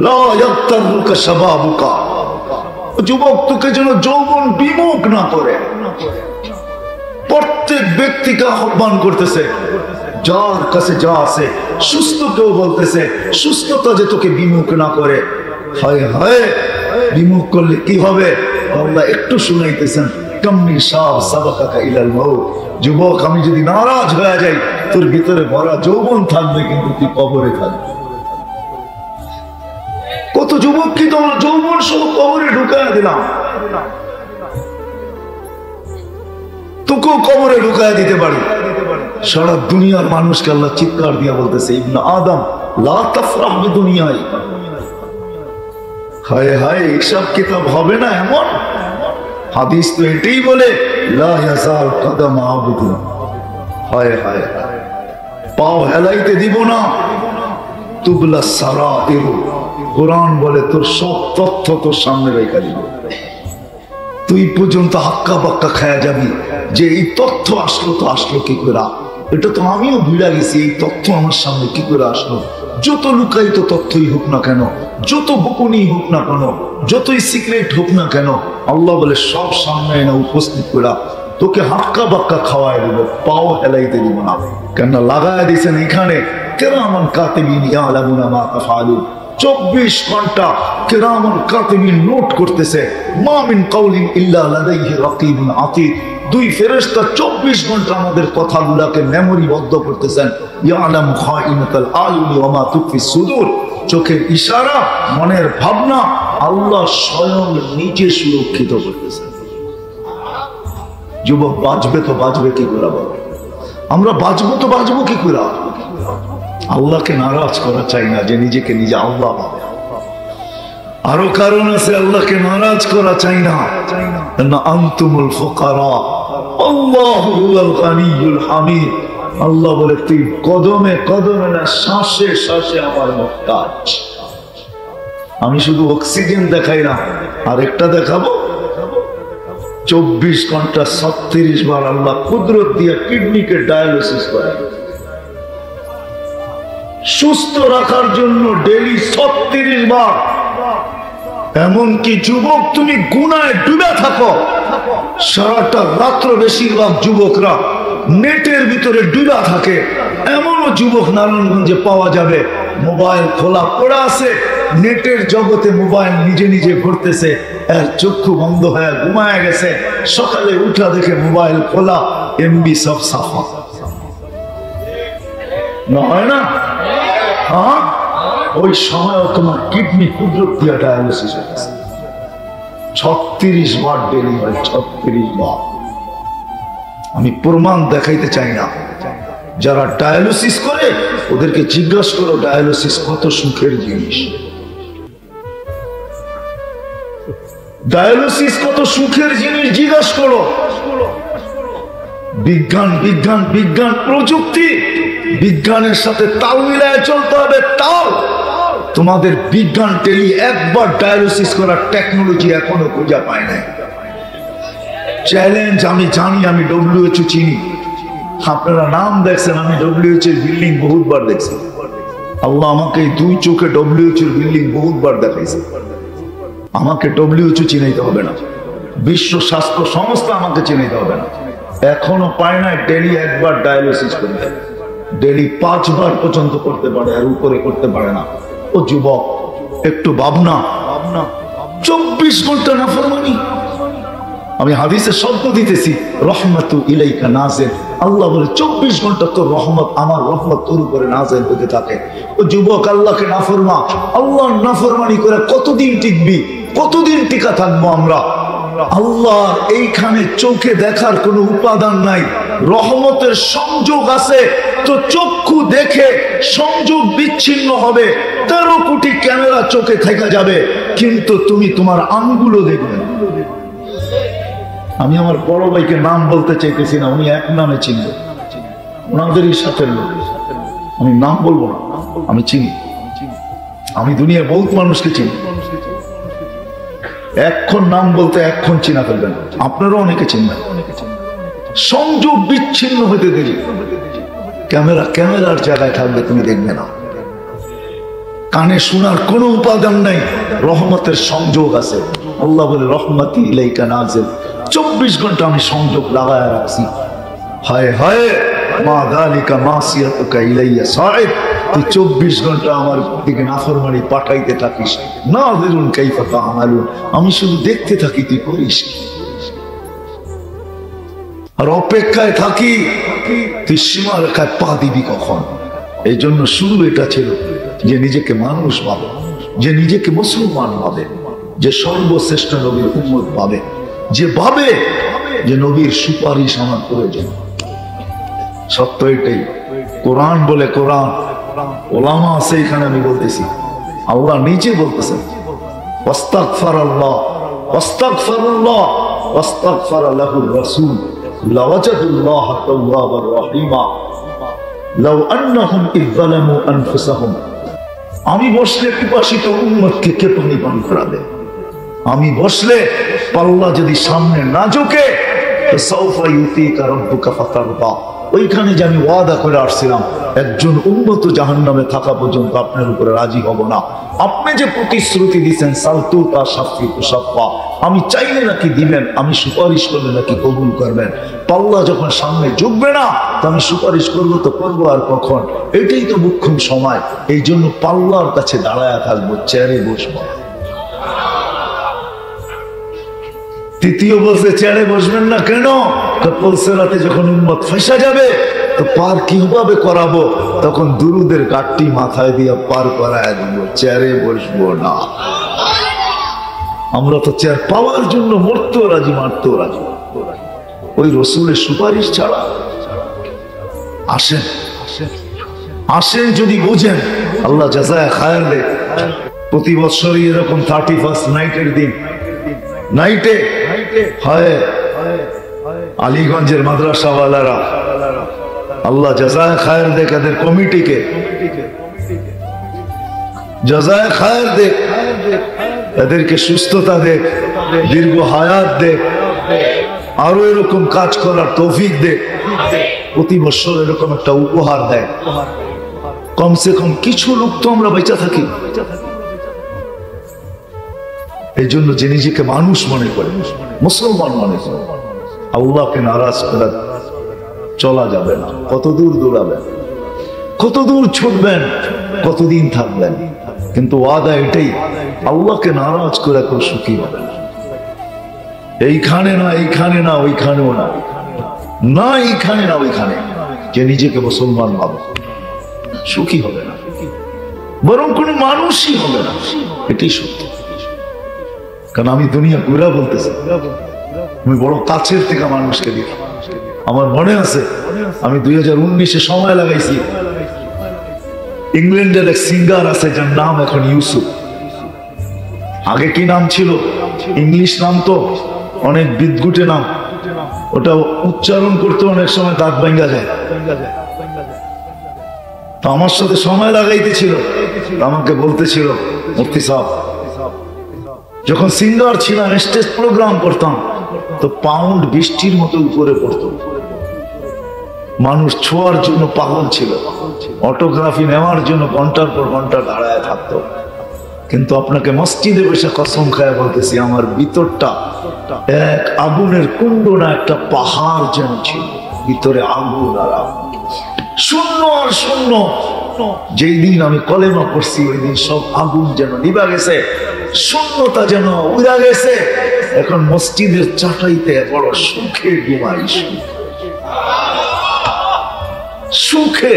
লা ইয়াক্তারুকা শাবাবুকা, যুবক তোকে যেন যৌবন বিমুখ না করে। প্রত্যেক ব্যক্তিকে আহ্বান করতেছে, যার কাছে যা আছে সুস্থ কেউ বলতেছে সুস্থতা যে তোকে বিমুখ না করে। হায় হায়, বিমুখ করলে কি হবে? আল্লাহ একটু শুনাইতেছেন, কাম্মি সাব সাবাকাকা ইলাল মাউত। যুবক আমি যদি নারাজ হয়ে যাই, তোর ভিতরে ভরা যৌবন থাকবে কিন্তু তুই কবরে থাকবে। কত যুবক কি তোমার যৌবন সহ কবরে ঢুকায় দিলাম, তোকেও কবরে ঢুকায় দিতে পারি। সারা দুনিয়ার মানুষকে আল্লাহ চিৎকার দিয়া বলতেছে, ইবনে আদম লা তাফরাহ বিদুনিয়াই। হায় হায়, হিসাব কিতাব হবে না এমন? হাদিস তো এটাই বলে, লা ইয়াজাল কদম আবদিন। হায় হায়, পাও হেলাইতে দিব না। তুবলা সারাইর, কোরআন বলে তোর সব তথ্য তোর সামনে রেখে দিব। তুই পর্যন্ত হাক্কা বাক্কা খায়া যাবি যে এই তথ্য আসলো তো আসলো কি করে? এটা তো আমিও ভুলে গেছি, এই তথ্য আমার সামনে কি করে আসলো? যত লুকায়িত তথ্যই হোক না কেন, যত গোপনই হোক না কেন, যতই সিক্রেট হোক না কেন, আল্লাহ বলে সব সামনে এনে উপস্থিত করা তোকে হাক্কা বাক্কা খাওয়াই দেব, পাও হেলাইতে দিব না। কেন লাগায় দিয়েছেন এখানে কিরামান কাতিবিন ইয়ালামুনা মা তাফআলুন। 24 ঘন্টা কিরামান কাতিবিন নোট করতেছে, মা মিন কাউলিন ইল্লা লাদাইহি রাকিবুন আতীদ। 2 ফেরেশতা 24 ঘন্টা আমাদের কথাগুলোকে মেমোরিবদ্ধ করতেছেন। ইয়ালামু খাইনাতাল আয়ুনি ওয়া মা তুখফিস সুদূর। চোখের ইশারা, মনের ভাবনা আল্লাহ স্বয়ং নিজে সুরক্ষিত করতেছেন। যুবক বাঁচবে তো বাঁচবে কি করে? আমরা বাঁচবো তো বাঁচবো কি করে? আল্লাহকে নারাজ করা চাই না যে নিজেকে নিজে আল্লাহ ভাবে। আরো কারণ আছে আল্লাহকে নারাজ করা চাই না। আনতুমুল ফুকারা আল্লাহু হুয়াল গানিয়ুল হামিদ। আল্লাহ বলে তুই কদমে কদমে না, শ্বাসে শ্বাসে আমার মুহতাজ। আমি শুধু অক্সিজেন দেখাই না, আর একটা দেখাবো, 24 ঘন্টা 36 বার আল্লাহ কুদরত দিয়ে কিডনিকে ডায়ালিসিস করে। সুস্থ রাখার জন্য ডেইলি 36 বার। এমনকি যুবক তুমি গুনায় ডুবে থাকো, সারাটা রাত্র বেশিরভাগ যুবকরা নেটের ভিতরে ডুবা থাকে। এমনও যুবক নারায়ণগঞ্জে পাওয়া যাবে, মোবাইল খোলা পড়ে আছে, নেটের জগতে মোবাইল নিজে নিজে ঘুরতেছে, এর চক্ষু বন্ধ হয়ে ঘুমায় গেছে। সকালে উঠা দেখে মোবাইল খোলা, এমবি সব সাফা। না হয় না? হ্যাঁ, ওই সময় তোমার কিডনি কুদরত দিয়ে ডায়ালিসিস হয়েছে। 36 বার ডেলি হয়, 36 বার। আমি প্রমাণ দেখাইতে চাই না। যারা ডায়ালিসিস করে ওদেরকে জিজ্ঞাসা করো ডায়ালিসিস কত সুখের জিনিস। ডায়ালিসিস কত সুখের জিনিস জিজ্ঞাসা করো। বিজ্ঞান বিজ্ঞান বিজ্ঞান, প্রযুক্তি, বিজ্ঞানের সাথে তাল মিলায় চলতে হবে। তাল তোমাদের বিজ্ঞান টেলি একবার ডায়ালিসিস করার টেকনোলজি এখনো খুঁজে পায় নাই। চ্যালেঞ্জ আমি জানি, আমি WHO চিনি, আপনারা নাম দেখছেন, আমি WHO এর বিল্ডিং বহুতবার দেখছি। আল্লাহ আমাকে 2 চোখে WHO এর বিল্ডিং বহুতবার দেখাইছে। আমাকে WHO চিনাইতে হবে না, বিশ্ব স্বাস্থ্য সংস্থা আমাকে চিনাইতে হবে না। এখনো পায় না, ডেলি একবার ডায়ালিসিস করে দেয়, ডেলি 5 বার পর্যন্ত করতে পারে, আর উপরে করতে পারে না। ও যুবক একটু ভাবনা, 24 ঘন্টা নাফরমানি। আমি হাদিসে শব্দ দিতেছি, রহমাতু ইলাইকা নাজিল। আল্লাহ বলে 24 ঘন্টা তোর রহমত, আমার রহমত তোর উপরে নাজিল হতে থাকে। ও যুবক আল্লাহকে নাফরমান, আল্লাহর নাফরমানি করে কতদিন টিকবি? কতদিন টিকা থাকবো আমরা? আল্লাহ এইখানে চোখে দেখার কোনো উপাদান নাই, রহমতের সংযোগ আছে, তো চক্ষু দেখে সংযোগ বিচ্ছিন্ন হবে, 13 কোটি ক্যামেরা চোখে থেকে যাবে, কিন্তু তুমি তোমার আঙ্গুলও দেখবে না। আমি আমার বড় ভাইকে নাম বলতে চাইতেছি না, উনি এক নামে চিনবে, ওনাদেরই সাথে লোক, আমি নাম বলবো না, আমি চিনি, আমি দুনিয়ার বহুত মানুষকে চিনি, এখন নাম বলতে এখন চিনা ফেলবেন, আপনারাও অনেকে চিনবেন। সংযোগ বিচ্ছিন্ন হতে দিলে ক্যামেরার জায়গায় থাকবে, তুমি দেখবে না। কানে শোনার কোনো উপাদান নাই, রহমতের সংযোগ আছে। আল্লাহ বলে রহমতি ইলাইকা নাজিল, 24 ঘন্টা আমি সংযোগ লাগায় রাখছি। হায় হায় মা যালিকা মাসিয়াতুকা ইলাইয়া সাইদ, তুই 24 ঘন্টা আমার দিকে নাফরমানি পাঠাইতে থাকিস। নাযিরুন কাইফা তা'মালুন, আমি শুধু দেখতে থাকি তুই করিস কি, আর অপেক্ষায় থাকি তুই সীমারেখায় পা দিবি কখন। এই জন্য শুরু এটা ছিল যে নিজেকে মানুষ ভাবে, যে নিজেকে মুসলমান ভাবে, যে সর্বশ্রেষ্ঠ নবীর উম্মত ভাবে, যে ভাবে যে নবীর সুপারিশ আমার প্রয়োজন। সত্য এটাই, কোরআন বলে, কোরআন ওলামা আছে এখানে, আমি বলতেছি, আল্লাহ নিজে বলতেছেন ওয়াস্তাগফিরুল্লাহ ওয়াস্তাগফিরুল্লাহ ওয়াস্তাগফারা লাহুর রাসূল লাওয়াজাদুল্লাহ তাওয়াবার রহিমা লাউ আন্নাহুম ইয যালামু আনফুসাহুম। আমি বসলে পিপাসিত উম্মতকে কে পানি পান করাবে? আমি বসলে পাল্লা যদি সামনে না ঝুঁকে, তো সাউফা ইউতিকা রাব্বুকা ফাতারদা, ওইখানে যে আমি ওয়াদা করে আসছিলাম একজন উম্মত জাহান্নামে থাকা পর্যন্ত আপনার উপরে রাজি হব না। আপনি যে প্রতিশ্রুতি দিচ্ছেন সালতুকা শাফিকু শাফা, আমি চাইলে নাকি দিবেন, আমি সুপারিশ করলে নাকি কবুল করবেন। পাল্লা যখন সামনে ঝুঁকবে না, তো আমি সুপারিশ করবো তো করবো আর কখন? এটাই তো মুখ্যম সময়। এই জন্য পাল্লার কাছে দাঁড়ায় থাকবো, চেয়ারে বসবো। তৃতীয় বলছে চেয়ারে বসবেন না কেন? রাতে যখন উম্মত ফেঁসা যাবে, তো পার কিভাবে করাবো? তখন দুরুদের গাঠটি মাথায় দিয়ে পার করায় দিব, চেয়ারে বসবো না। আমরা তো চেয়ার পাওয়ার জন্য মরতেও রাজি, মারতেও রাজি, ওই রসুলের সুপারিশ ছাড়া। আসেন আসেন, যদি বুঝেন আল্লাহ জাযায়ে খায়ের দেয়। প্রতি বছরই এরকম 31st নাইটের দিন, নাইটে হয় আলীগঞ্জের মাদ্রাসাওয়ালারা, আল্লাহ জাযায়ে খায়ের দেখ, এদের কমিটিকে জাযায়ে খায়ের দেখ, এদেরকে সুস্থতা দেখ, দীর্ঘ হায়াত দেখ, আরো এরকম কাজ করার তৌফিক দেখ। প্রতি বছর এরকম একটা উপহার দেয়, কমসে কম কিছু লোক তো আমরা বেঁচে থাকি। এই জন্য যে নিজেকে মানুষ মনে করে, মুসলমান মনে করে, আল্লাহকে নারাজ করে চলা যাবে না। কতদূর দৌড়াবেন, কতদূর ছুটবেন, কতদিন থাকবেন, কিন্তু ওয়াদা এটাই, আল্লাহকে নারাজ করে কেউ সুখী হবে না। এইখানে না, এইখানে না, ওইখানেও না, না এইখানে না ওইখানে, যে নিজেকে মুসলমান ভাবে সুখী হবে না, বরং কোনো মানুষই হবে না। এটাই সত্য। কারণ আমি দুনিয়া ঘুরা বলতেছি, আমি বড় কাছের থেকে মানুষকে দেখি। আমার মনে আছে আমি 2019-এ সময় লাগাইছি, ইংল্যান্ডের এক সিঙ্গার আছে যার নাম এখন ইউসুফ। আগে কি নাম ছিল? ইংলিশ নাম, তো অনেক বিদঘুটে নাম, ওটা উচ্চারণ করতে অনেক সময় দাঁত ভাঙ্গা যায়। তো আমার সাথে সময় লাগাইতেছিল, আমাকে বলতেছিল, মুফতি সাহেব, যখন সিঙ্গার ছিলাম, স্টেজ প্রোগ্রাম করতাম, তো পাউন্ড বৃষ্টির মতো উপরে পড়তো, মানুষ ছোঁয়ার জন্য পাগল ছিল, অটোগ্রাফি নেওয়ার জন্য ঘন্টার পর ঘন্টা দাঁড়ায় থাকতো। কিন্তু আপনাকে মসজিদে বসে কসম খায় বলতেছি, আমার ভিতরটা এক আগুনের কুণ্ড না, একটা পাহাড় যেন ছিল, ভিতরে আগুন আর আগুন, শূন্য আর শূন্য। যেই দিন আমি কলেমা পড়ছি, ওই দিন সব আগুন যেন নিভা গেছে, শূন্যতা যেন উড়া গেছে। এখন মসজিদের চাটাইতে বড় সুখে ঘুমাই, সুখে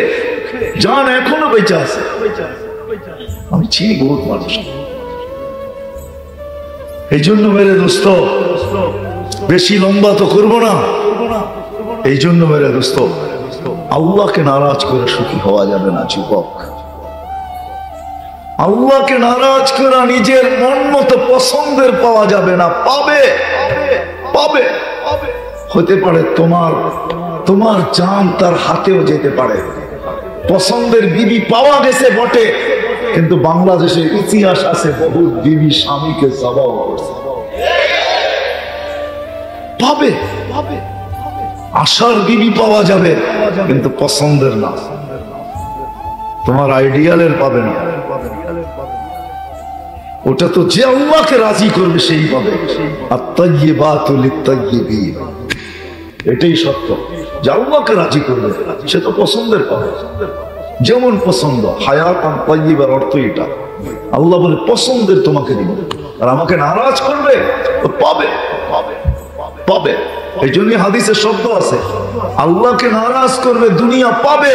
জান এখনো বেঁচে আছে। আমি চিনি বহুত মানুষ, এই জন্য মেরে দোস্ত, বেশি লম্বা তো করবো না, এই জন্য মেরে দোস্ত, আল্লাহকে নারাজ করে সুখী হওয়া যাবে না যুবক। আল্লাহকে নারাজ করা নিজের মন মতো পছন্দের পাওয়া যাবে না। পাবে পাবে হতে পারে তোমার জান তার হাতেও যেতে পারে। পছন্দের বিবি পাওয়া গেছে বটে, কিন্তু বাংলাদেশের ইতিহাস আছে বহু বিবি স্বামীকে জবাব করছে। পাবে আশার বিবি পাওয়া যাবে, কিন্তু পছন্দের না, তোমার আইডিয়ালের পাবে না। ওটা তো যে আল্লাহকে রাজি করবে সেই পাবে। আত-তাইয়্যিবাতু লিত-তাইয়্যিবিন, এটাই সত্য। যে আল্লাহকে রাজি করবে সে তো পছন্দের পাবে। যেমন পছন্দ, হায়াতান তাইয়্যিবার অর্থ এটা। আল্লাহ বলে পছন্দের তোমাকে দিব, আর আমাকে নারাজ করবে তো পাবে পাবে। এই জন্য হাদিসে শব্দ আছে, আল্লাহকে নারাজ করবে দুনিয়া পাবে,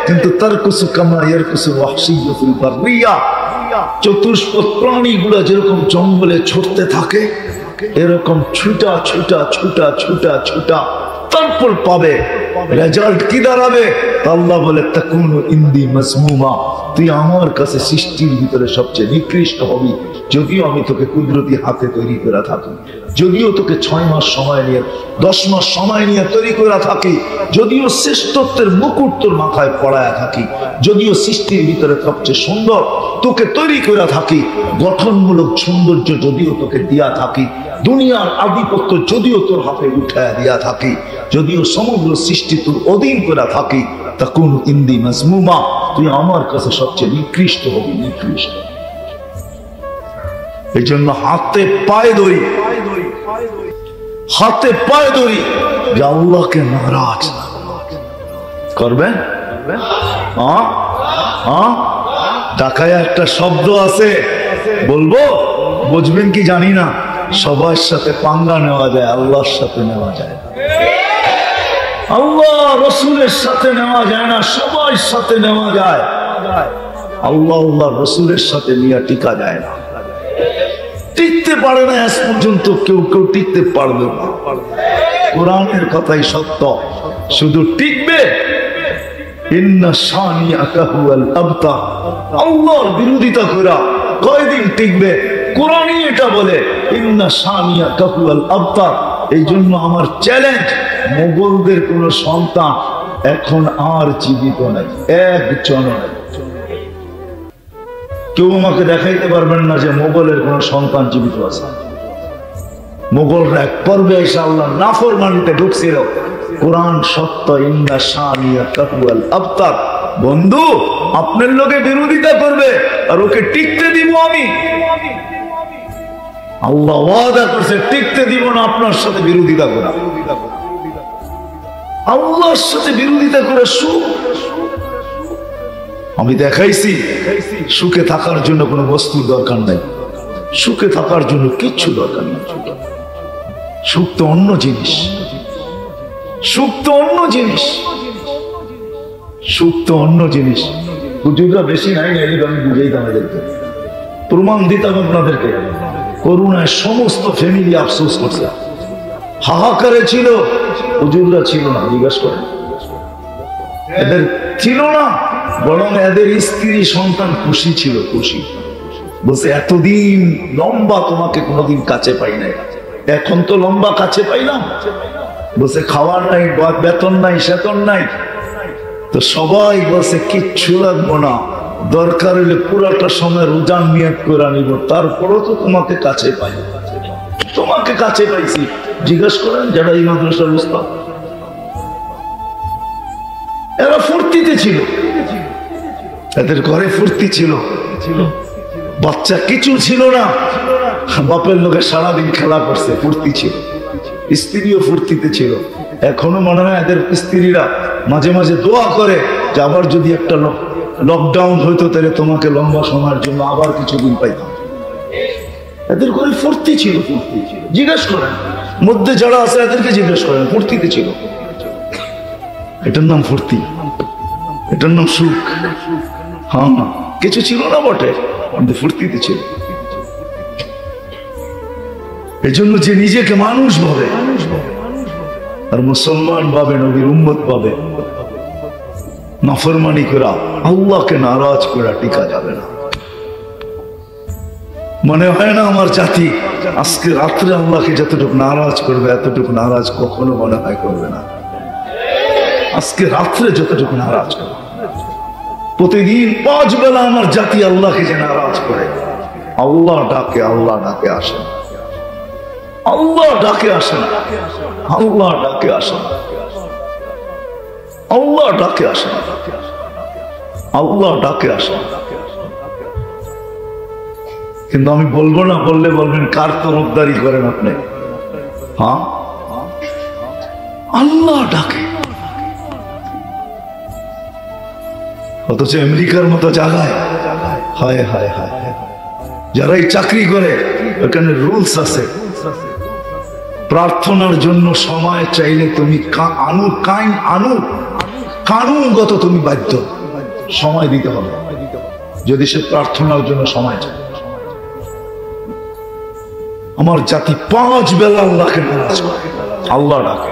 কিন্তু তারকুসু কামা ইয়ারকুসুল ওয়াহশিয়্যু ফিল বাররিয়া, চতুষ্পদ প্রাণীগুলো যেরকম জঙ্গলে ছুটতে থাকে এরকম ছুটা ছুটা ছুটা ছুটা ছুটা, তারপর পাবে। রেজাল্ট কি দাঁড়াবে? আল্লাহ বলে তাকুনু ইনদি মাসমুমা, তুই আমার কাছে সৃষ্টির ভিতরে সবচেয়ে নিকৃষ্ট হবি, যদিও আমি তোকে কুদরতি হাতে তৈরি করে থাকি, যদিও তোকে 6 মাস সময় নিয়ে 10 মাস সময় নিয়ে তৈরি করে থাকি, যদিও শ্রেষ্ঠত্বের মুকুট তোর মাথায় পড়ায় থাকি, যদিও সৃষ্টির ভিতরে সবচেয়ে সুন্দর তোকে তৈরি করে থাকি, গঠনমূলক সৌন্দর্য যদিও তোকে দিয়া থাকি, দুনিয়ার আধিপত্য যদিও তোর হাতে উঠায় দিয়া থাকি, যদিও সমগ্র সৃষ্টি তোর অধীন করে থাকি, তাকুন ইনদি মাসমুমা, তুই আমার কাছে সবচেয়ে নিকৃষ্ট হবি, নিকৃষ্ট। এই জন্য হাতে পায়ে ধরি যে আল্লাহকে নারাজ করবেন। ঢাকায় একটা শব্দ আছে, বলবো বুঝবেন কি জানি না, সবার সাথে পাঙ্গা নেওয়া যায়, আল্লাহর সাথে নেওয়া যায় না। আল্লাহ রসুলের সাথে নেওয়া যায় না, সবার সাথে নেওয়া যায়। আল্লাহ রসুলের সাথে নিয়ে টিকা যায় না, টিকতে পারে না। আজ পর্যন্ত কেউ টিকতে পারবে না। কোরআনের কথাই সত্য, শুধু টিকবে ইন্না শানিআকা হুয়াল আবতার, আল্লাহর বিরোধিতা করা কয়দিন টিকবে? কোরআনই এটা বলে, ইন্না শানিআকা হুয়াল আবতার। এই জন্য আমার চ্যালেঞ্জ, মোগলদের কোন সন্তান এখন আর জীবিত নাই, একজন নাই। কেউ আমাকে দেখাইতে পারবেন না যে মোগলের কোন সন্তান জীবিত আছে। মোগলরা এক পর্বে এসে আল্লাহ নাফরমানিতে ঢুকছিল। কোরআন সত্য, ইন্না শানিআকা হুয়াল আবতার। বন্ধু আপনার লোকে বিরোধিতা করবে আর ওকে টিকতে দিব আমি। আল্লাহ ওয়াদা করছে টিকতে দিব না আপনার সাথে বিরোধিতা করা। আল্লাহর সাথে বিরোধিতা করে সুখ আমি দেখাইছি। সুখে থাকার জন্য কোনো বস্তুর দরকার নাই, সুখে থাকার জন্য কিচ্ছু দরকার নেই। সুখ তো অন্য জিনিস, সুখ তো অন্য জিনিস, সুখ তো অন্য জিনিস। হুজুররা বেশি নাই, আমি বুঝাইতাম এদেরকে, প্রমাণ দিতাম আপনাদেরকে। করুণায় সমস্ত ফ্যামিলি আফসোস করছে, হাহাকারে ছিল। হুজুররা ছিল না, জিজ্ঞাসা করেন, এদের ছিল না, বরং এদের স্ত্রী সন্তান খুশি ছিল, খুশি। বলছে এতদিন লম্বা তোমাকে কোনোদিন কাছে পাই নাই, এখন তো লম্বা কাছে পাইলাম। বলছে খাওয়ার নাই, বেতন নাই, সেতন নাই, তো সবাই বলছে কিচ্ছু লাগবো না, দরকার হলে পুরাটা সময় রোজার নিয়ত করে নিব, তারপরও তো তোমাকে কাছে পাই, তোমাকে কাছে পাইছি। জিজ্ঞেস করেন যারা এই মাদ্রাসার উস্তাদ, এরা ফুর্তিতে ছিল, এদের ঘরে ফুর্তি ছিল, বাচ্চা কিছু ছিল না, বাপের লোকের সারাদিন খেলা করছে, ফুর্তি ছিল, স্ত্রীও ফুর্তিতে ছিল। এখনো মনে হয় এদের স্ত্রীরা মাঝে মাঝে দোয়া করে যে আবার যদি একটা লকডাউন হইতো তাহলে তোমাকে লম্বা সময়ের জন্য আবার কিছুদিন পাইতাম। এদের ঘরে ফুর্তি ছিল, ফুর্তি ছিল। জিজ্ঞেস করেন মধ্যে যারা আছে এদেরকে জিজ্ঞেস করেন, ফুর্তিতে ছিল। এটার নাম ফুর্তি, এটার নাম সুখ। হ্যাঁ, কিছু ছিল না বটে, কিন্তু ফুর্তিতে ছিল। এজন্য যে নিজেকে মানুষ ভাবে আর মুসলমান ভাবে, নবীর উম্মত ভাবে, নাফরমানি করা, আল্লাহকে নারাজ করা টিকা যাবে না। মনে হয় না আমার জাতি আজকে রাত্রে আল্লাহকে যতটুকু নারাজ করবে এতটুকু নারাজ কখনো মনে হয় করবে না। আজকে রাত্রে যতটুকু নারাজ করবে, প্রতিদিন 5 বেলা আমার জাতি আল্লাহকে যে নারাজ করে, আল্লাহ ডাকে, আল্লাহ ডাকে আসেন, আল্লাহ ডাকে আসেন, আল্লাহ ডাকে আসেন, আল্লাহ ডাকে আসেন, আল্লাহ ডাকে আসেন। কিন্তু আমি বলবো না, বললে বলবেন কার তরফদারি করেন আপনি? হ্যাঁ, আল্লাহ ডাকে। অথচ আমেরিকার মতো জায়গায় হায় হায় হায়, যারাই চাকরি করে ওখানে রুলস আছে, প্রার্থনার জন্য সময় চাইলে তুমি কানুনগত তুমি বাধ্য সময় দিতে হবে যদি সে প্রার্থনার জন্য সময় চায়। আমার জাতি 5 বেলা আল্লাহকে নারাজ করে, আল্লাহ ডাকে।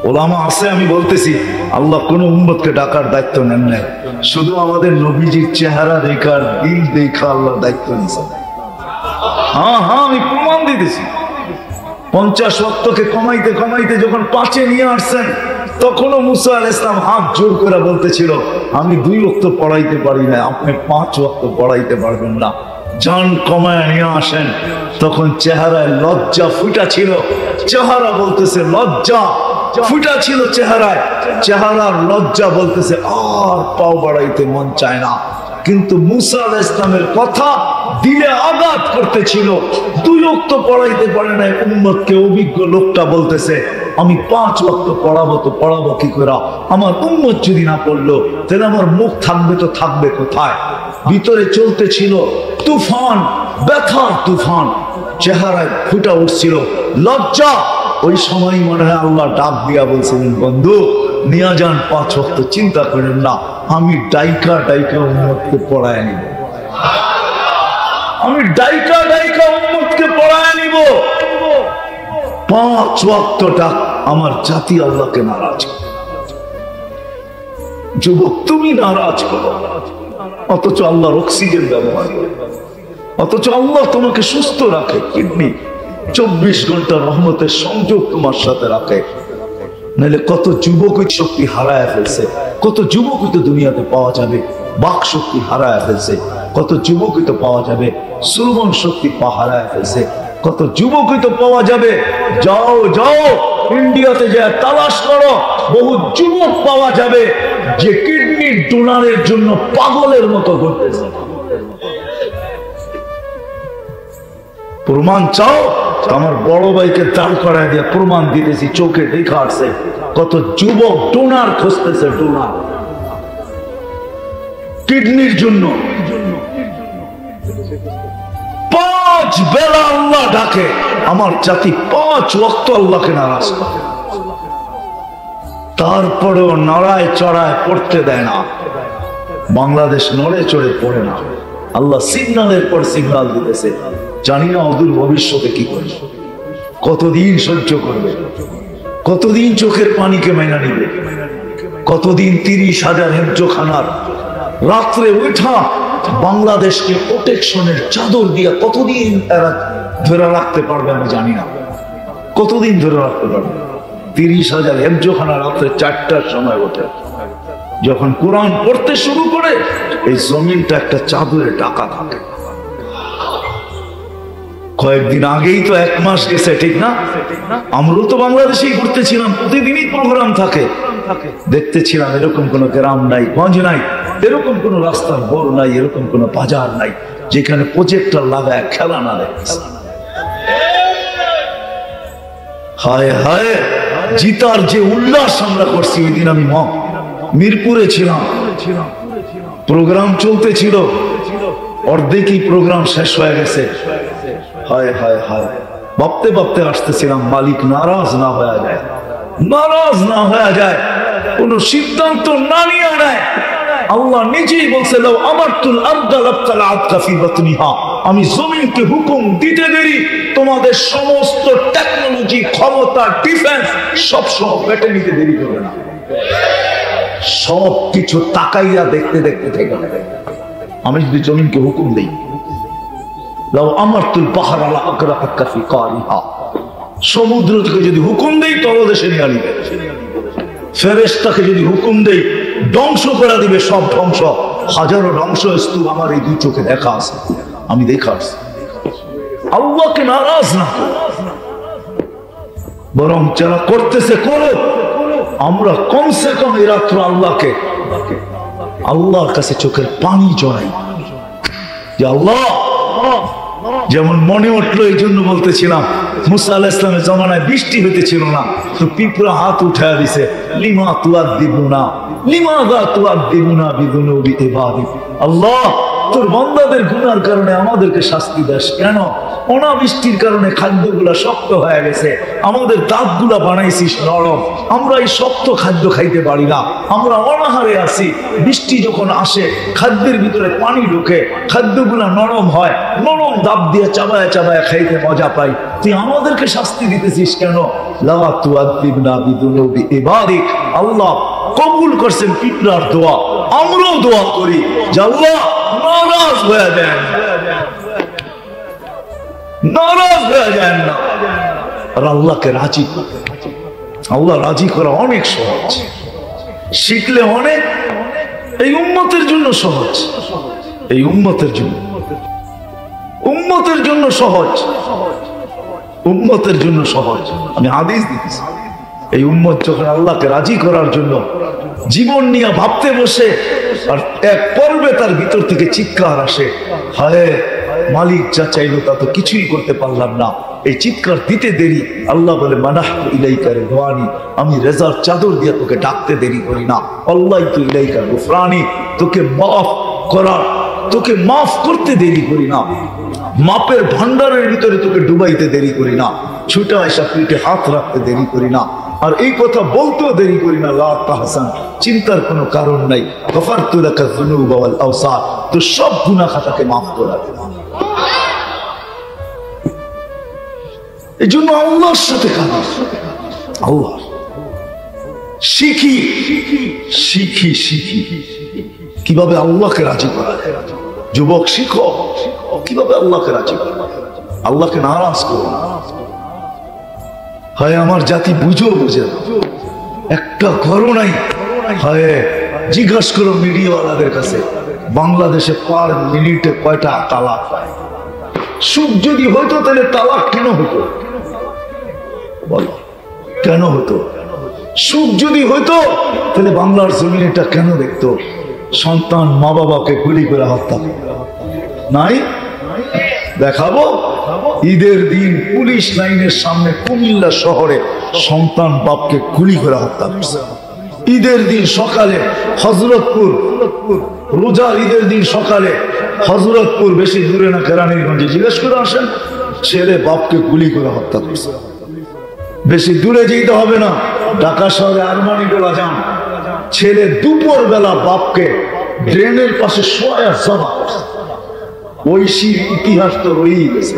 ওলামা আছে, আমি বলতেছি আল্লাহ কোন উম্মতকে ডাকার দায়িত্ব নেন নাই, শুধু আমাদের নবীজির চেহারা দেখার, দিল দেখা আল্লাহ দায়িত্ব নিয়েছেন। হ্যাঁ হ্যাঁ, আমি প্রমাণ দিতেছি। 50 ওয়াক্তকে কমাইতে কমাইতে যখন 5-এ নিয়ে আসছেন, তখনও মুসা আলাইহিস সালাম হাত জোর করে বলতেছিল, আমি 2 ওয়াক্ত পড়াইতে পারি না, আপনি 5 ওয়াক্ত পড়াইতে পারবেন না, জান কমায় নিয়ে আসেন। তখন চেহারায় লজ্জা ফুটা ছিল, চেহারা বলতেছে লজ্জা ফুটা ছিল চেহারায়, চেহারার লজ্জা বলতেছে আর পাও বাড়াইতে মন চায় না। কিন্তু মুসা আলাইহিস সালামের কথা দিলে আঘাত করতেছিল। 2 ওয়াক্ত পড়াইতে পারে না উম্মতকে, অভিজ্ঞ লোকটা বলতেছে আমি 5 ওয়াক্ত পড়াবো, তো পড়াবো কি করে? আমার উম্মত যদি না পড়লো তাহলে আমার মুখ থাকবে তো থাকবে কোথায়? ভিতরে চলতেছিল তুফান, ব্যথার তুফান, চেহারায় ফুটা উঠছিল লজ্জা। ওই সময় মনে হয় আল্লাহ ডাক দিয়া বলছিলেন, বন্ধু নিয়ে যান 5 ওয়াক্ত, চিন্তা করেন না, আমি ডাইকা ডাইকা উম্মতকে পড়ায় নিব, আমি ডাইকা ডাইকা উম্মতকে পড়ায় নিব। 5 ওয়াক্ত ডাক। আমার জাতি আল্লাহকে নারাজ করে। যুবক তুমি নারাজ করো, অথচ আল্লাহর অক্সিজেন ব্যবহার করে, অথচ আল্লাহ তোমাকে সুস্থ রাখে, কিডনি 24 ঘন্টা রহমতের সংযোগ তোমার সাথে রাখে। নাহলে কত যুবক শক্তি হারায় ফেলছে, কত যুবক তো দুনিয়াতে পাওয়া যাবে বাক শক্তি হারায় ফেলছে, কত যুবক তো পাওয়া যাবে শ্রবণ শক্তি হারায় ফেলছে, কত যুবক তো পাওয়া যাবে। যাও যাও ইন্ডিয়াতে যায় তালাশ করো, বহু যুবক পাওয়া যাবে যে কিডনি ডোনারের জন্য পাগলের মতো ঘুরতেছে। প্রমাণ চাও? আমার বড় ভাইকে দাঁড় করায় দিয়ে প্রমাণ দিতেছি, চোখে দেখা আসছে কত যুবক ডোনার খুঁজতেছে, ডোনার কিডনির জন্য। 5 বেলা আল্লাহ ডাকে, আমার জাতি 5 ওয়াক্ত আল্লাহকে নারাজ করে, তারপরেও নড়ায় চড়ায় পড়তে দেয় না। বাংলাদেশ নড়ে চড়ে পড়ে না, আল্লাহ সিগন্যালের পর সিগন্যাল দিতেছে। জানি না অদূর ভবিষ্যতে কি করবে, কতদিন সহ্য করবে, কতদিন চোখের পানিকে মেনে নিবে, কতদিন 30,000 হেফজোখানার রাত্রে উঠা বাংলাদেশকে প্রোটেকশনের চাদর দিয়া কতদিন এরা ধরে রাখতে পারবে আমি জানি না, কতদিন ধরে রাখতে পারবে। 30,000 হেফজোখানা রাত্রে 4টার সময় ওঠে, যখন কোরআন পড়তে শুরু করে এই জমিনটা একটা চাদরে ঢাকা থাকে। কয়েকদিন আগেই তো 1 মাস গেছে, ঠিক না? আমরাও তো বাংলাদেশেই ঘুরতেছিলাম, প্রতিদিনই প্রোগ্রাম থাকে, দেখতেছিলাম এরকম কোন গ্রাম নাই, গঞ্জ নাই, এরকম কোন রাস্তার বড় নাই, এরকম কোন বাজার নাই যেখানে প্রজেক্টর লাগায় খেলা না দেখছে। হায় হায়, জিতার যে উল্লাস আমরা করছি। ওই দিন আমি মিরপুরে ছিলাম, প্রোগ্রাম চলতেছিল, অর্ধেকই প্রোগ্রাম শেষ হয়ে গেছে। হায় হায় হায়, ভাবতে ভাবতে আসতেছিলাম মালিক নারাজ না হয়ে যায়, নারাজ না হয়ে যায়, কোন সিদ্ধান্ত না নিয়ে নেয়। আল্লাহ নিজেই বলছে, লাউ আমারতুল আরদা লাবতালাআত ফি বাতনিহা, আমি জমিনকে হুকুম দিতে দেরি তোমাদের সমস্ত টেকনোলজি, ক্ষমতা, ডিফেন্স সব সহ পেটে নিতে দেরি করবে না। সব কিছু তাকাইয়া দেখতে দেখতে থেকে আমি যদি জমিনকে হুকুম দিই, সমুদ্র থেকে যদি হুকুম দেই তলদেশে নিয়ে আনিবে, ফেরেশতাকে যদি হুকুম দেই ধ্বংস করে দিবে, সব ধ্বংস। হাজারো ধ্বংসস্তূপ আমার এই দুই চোখে দেখা আছে, আমি দেখা আসছি। আল্লাহকে নারাজ না বরং যারা করতেছে করো, আমরা কমসে কম এই রাত্র আল্লাহর কাছে চোখের পানি জড়াই যে আল্লাহ, যেমন মনে উঠলো এই জন্য বলতেছিলাম, মুসা আলাইহিস সালামের জমানায় বৃষ্টি হইতেছিল না, তো পিঁপড়া হাত উঠায় দিছে, লিমা তুআযিবুনা লিমাযা তুআযিবুনা বিযুনুবি ইবাদিক। আল্লাহ, তোর বান্দাদের গুনার কারণে আমাদেরকে শাস্তি দাস কেন? অনাবৃষ্টির কারণে খাদ্যগুলা শক্ত হয়ে গেছে, আমাদের দাঁতগুলা বানাইছিস নরম, আমরা এই শক্ত খাদ্য খাইতে পারি না, আমরা অনাহারে আছি। বৃষ্টি যখন আসে খাদ্যের ভিতরে পানি ঢুকে, খাদ্যগুলা নরম হয়, নরম দাঁত দিয়ে চাবায় চাবায় খাইতে মজা পাই, তুই আমাদেরকে শাস্তি দিতেছিস কেন? লা তুআযিবনা বিযুনুবি ইবাদিক। আল্লাহ কবুল করছেন পিঁপড়ার দোয়া, আমরাও দোয়া করি যে আল্লাহ নারাজ হয়ে যান, নারাজ হয়ে যান না। আর আল্লাহকে রাজি, আল্লাহ রাজি করা অনেক সহজ, শিখলে অনেক, এই উম্মতের জন্য সহজ, এই উম্মতের জন্য সহজ, উম্মতের জন্য সহজ। আমি হাদিস দিতেছি, এই উম্মত যখন আল্লাহকে রাজি করার জন্য জীবন নিয়ে ভাবতে বসে, আর এক পর্বে তার ভিতর থেকে চিৎকার আসে, হায় মালিক যা চাইলো তা তো কিছুই করতে পারলাম না, এই চিৎকার দিতে দেরি। আল্লাহ বলে মানাহতু ইলাইকা রিদওয়ানি, আমি রেজার চাদর দিয়ে তোকে ডাকতে দেরি করি না। আল্লাহতু ইলাইকা গুফরানি, তোকে মাফ করার, তোকে মাফ করতে দেরি করি না, মাপের ভান্ডারের ভিতরে তোকে ডুবাইতে দেরি করি না, ছুটা এসা পিঠে হাত রাখতে দেরি করি না, আর এই কথা বলতেও দেরি করি না। লা তাহসান, চিন্তার কোনো কারণ নাই। গফারতু লাকা যুনুবা ওয়াল আওসার, তো সব গুনাহ খাতাকে মাফ করে দেব। এই জন্য আল্লাহর সাথে কাজ, আল্লাহ শিখি শিখি শিখি কিভাবে আল্লাহকে রাজি করা। যুবক শিখো কিভাবে আল্লাহকে রাজি করা, আল্লাহকে নারাজ করো। হায় আমার জাতি বুঝো, বুঝে একটা ঘরও নাই। হায় জিজ্ঞাসা করো মিডিয়াওয়ালাদের কাছে, বাংলাদেশে পার মিনিটে কয়টা তালাক পায়? সুখ যদি হইতো তাহলে তালাক কেন হতো? বলো কেন হতো? সুখ যদি হইতো তাহলে বাংলার জমিনটা কেন দেখতো সন্তান মা বাবাকে গুলি করে হত্যা? নাই দেখাবো। ঈদের দিন পুলিশ লাইনের সামনে কুমিল্লা শহরে সন্তান বাপকে গুলি করে হত্যা করছে। ঈদের দিন সকালে হযরতপুর, রোজার ঈদের দিন সকালে হযরতপুর, বেশি দূরে না কেরানীগঞ্জে, জিজ্ঞেস করে আসেন, ছেলে বাপকে গুলি করে হত্যা করছে। বেশি দূরে যেতে হবে না, ঢাকা শহরে আরমানিটোলা যান, ছেলে দুপুর বেলা বাপকে ড্রেনের পাশে শোয়া জমা করছে। ঐশীর ইতিহাস তো রয়েই গেছে,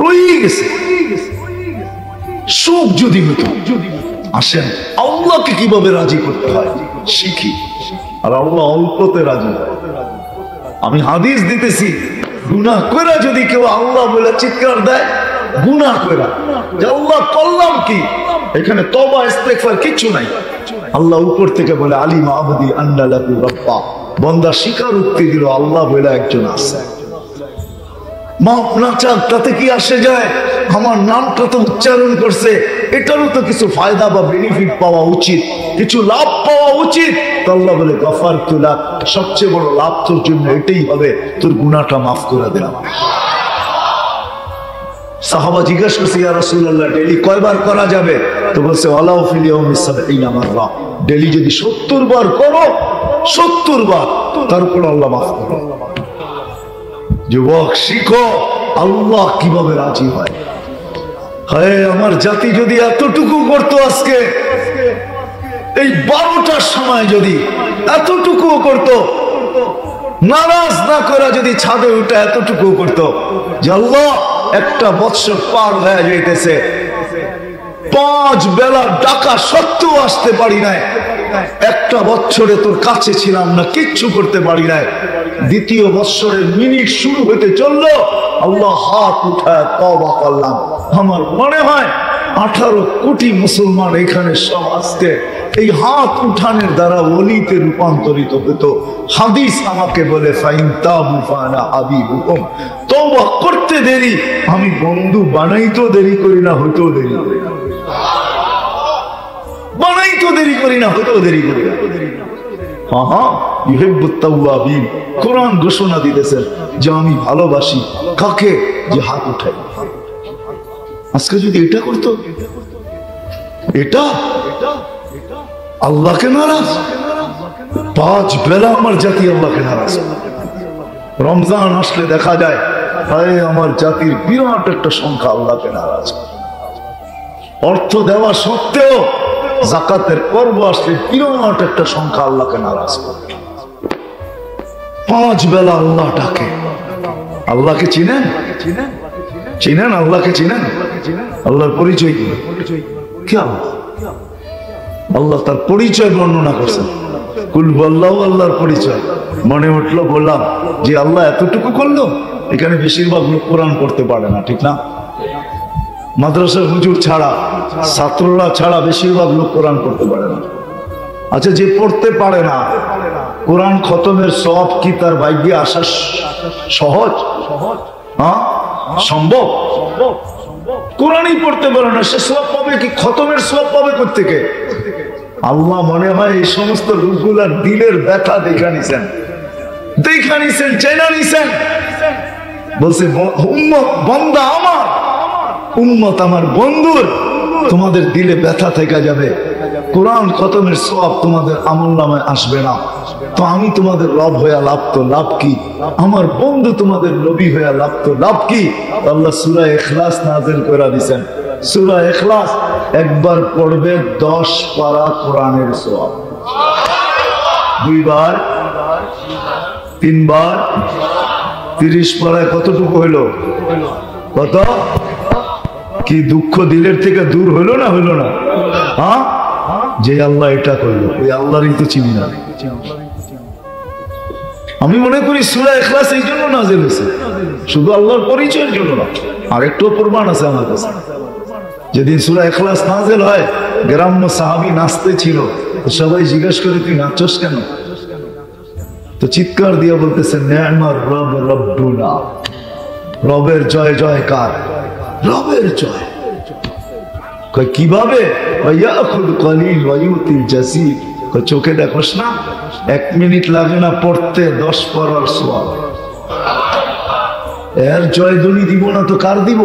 রয়েই গেছে। সুখ যদি হতো, আসেন আল্লাহকে কিভাবে রাজি করতে হয় শিখি, আর আল্লাহ অল্পতে রাজি হয়। আমি হাদিস দিতেছি, গুনাহ করে যদি কেউ আল্লাহ বলে চিৎকার দেয়, গুনাহ করে যে আল্লাহ করলাম কি, এখানে তওবা ইস্তেগফার কিছু নাই। আল্লাহ উপর থেকে বলে আলিমা আবদি আন্না লাহু রাব্বা, বান্দা স্বীকার উক্তি দিল আল্লাহ বলে একজন আছে। মাপ না চাক তাতে কি আসে যায়? আমার নামটা তো উচ্চারণ করছে, এটারও তো কিছু ফায়দা বা বেনিফিট পাওয়া উচিত, কিছু লাভ পাওয়া উচিত। আল্লাহ বলে গফারতু লাক, সবচেয়ে বড় লাভ তোর জন্য এটাই হবে, তোর গুনাহটা মাফ করে দিলাম। সাহাবা জিজ্ঞাসা করছে, ইয়া রাসূলুল্লাহ ডেইলি কয়বার করা যাবে? তো বলছে ওয়ালাউ ফিল ইয়াউমি ৭০ মাররা, ডেইলি যদি ৭০ বার করো, ৭০ বার, তারপর আল্লাহ মাফ করো। যুবক শিখো আল্লাহ কিভাবে রাজি হয়। হায় আমার জাতি যদি এতটুকু করতো, আজকে এই 12টার সময় যদি এতটুকু করতো, নারাজ না করে যদি ছাদে উঠে এতটুকু করতো যে আল্লাহ একটা বৎসর পার হয়ে যাইতেছে, 5 বেলা ডাকা সত্ত্বেও আসতে পারি নাই, একটা বছরে তোর কাছে ছিলাম না, কিচ্ছু করতে পারি নাই, দ্বিতীয় বৎসরের মিনিট শুরু হতে চললো, আল্লাহ হাত উঠায় তওবা করলাম। আমার মনে হয় 18 কোটি মুসলমান এখানে সব আসতে এই হাত উঠানের দ্বারা ওলিতে রূপান্তরিত হতো। হাদিস আমাকে বলে ফাইন তাবু ফানা হাবিবুকুম, তওবা করতে দেরি, আমি বন্ধু বানাইতো দেরি করি না, হইতো দেরি করি না, বানাইতো দেরি করি না, হইতো দেরি করি না। কোরআন ঘোষণা দিতেছেন যে আমি ভালোবাসি কাকে, যে হাত উঠাই। আজকে যদি এটা করতো, এটা আল্লাহকে নারাজ, 5 বেলা আমার জাতি আল্লাহকে নারাজ। রমজান আসলে দেখা যায় আমার জাতির বিরাট একটা সংখ্যা আল্লাহকে নারাজ। অর্থ দেওয়া সত্ত্বেও যাকাতের পর্ব আসলে বিরাট একটা সংখ্যা আল্লাহকে নারাজ করে। 5 বেলা আল্লাহ ডাকে। আল্লাহকে চিনেন? চিনেন আল্লাহকে? চিনেন? আল্লাহর পরিচয় কি? কি আল্লাহ তার পরিচয় বর্ণনা করছেন। কুল আল্লাহ, আল্লাহর পরিচয় মনে উঠলো, বললাম যে আল্লাহ এতটুকু করলো। এখানে বেশিরভাগ লোক কোরআন পড়তে পারে না, ঠিক না? মাদ্রাসার হুজুর ছাড়া, ছাত্ররা ছাড়া বেশিরভাগ লোক কোরআন পড়তে পারে না। আচ্ছা, যে পড়তে পারে না, কোরআন খতমের সওয়াব কি তার ভাগ্যে আসা সহজ? হ্যাঁ, সম্ভব? কোরআনই পড়তে পারে না, সে সওয়াব পাবে কি? খতমের সওয়াব পাবে কোত্থেকে? আল্লাহ মনে হয় এই সমস্ত লোকগুলার দিলের ব্যথা দেখা নিছেন, চেনা নিছেন। বলছে উম্মত বান্দা আমার, উম্মত আমার বন্ধুর, তোমাদের দিলে ব্যথা থেকে যাবে, কোরআন খতমের সওয়াব তোমাদের আমলনামায় আসবে না, তো আমি তোমাদের রব হইয়া লাভ তো লাভ কি? আমার বন্ধু তোমাদের নবী হইয়া লাভ তো লাভ কি? আল্লাহ সূরা ইখলাস নাযিল করে দিয়েছেন। সূরা ইখলাস একবার পড়বে 10 পারা কোরআনের সওয়াব, 2 বার, 3 বার, 30 পারায় কতটুকু হইলো? কত? কি দুঃখ দিলের থেকে দূর হইলো না? হইলো না? হ্যাঁ, যে আল্লাহ এটা করলো, ওই আল্লাহরই তো চিনি না। আমি মনে করি সূরা ইখলাস এই জন্য নাযিল হয়েছে, শুধু আল্লাহর পরিচয়ের জন্য না। আরেকটু প্রমাণ আছে আমার কাছে। যেদিন সূরা ইখলাস নাযিল হয়, গ্রাম্য সাহাবী নাচতে ছিল, সবাই জিজ্ঞেস করে তুই নাচছ কেন? তো চিৎকার দিয়ে বলতেছে নি'মার রব রব্বুনা, রবের জয় জয়কার, রবের জয়। কিভাবে? চোখে দেখোস না? 1 মিনিট লাগে না পড়তে 10 পারার সওয়াব। এর জয়ধ্বনি দিব না তো কার দিব?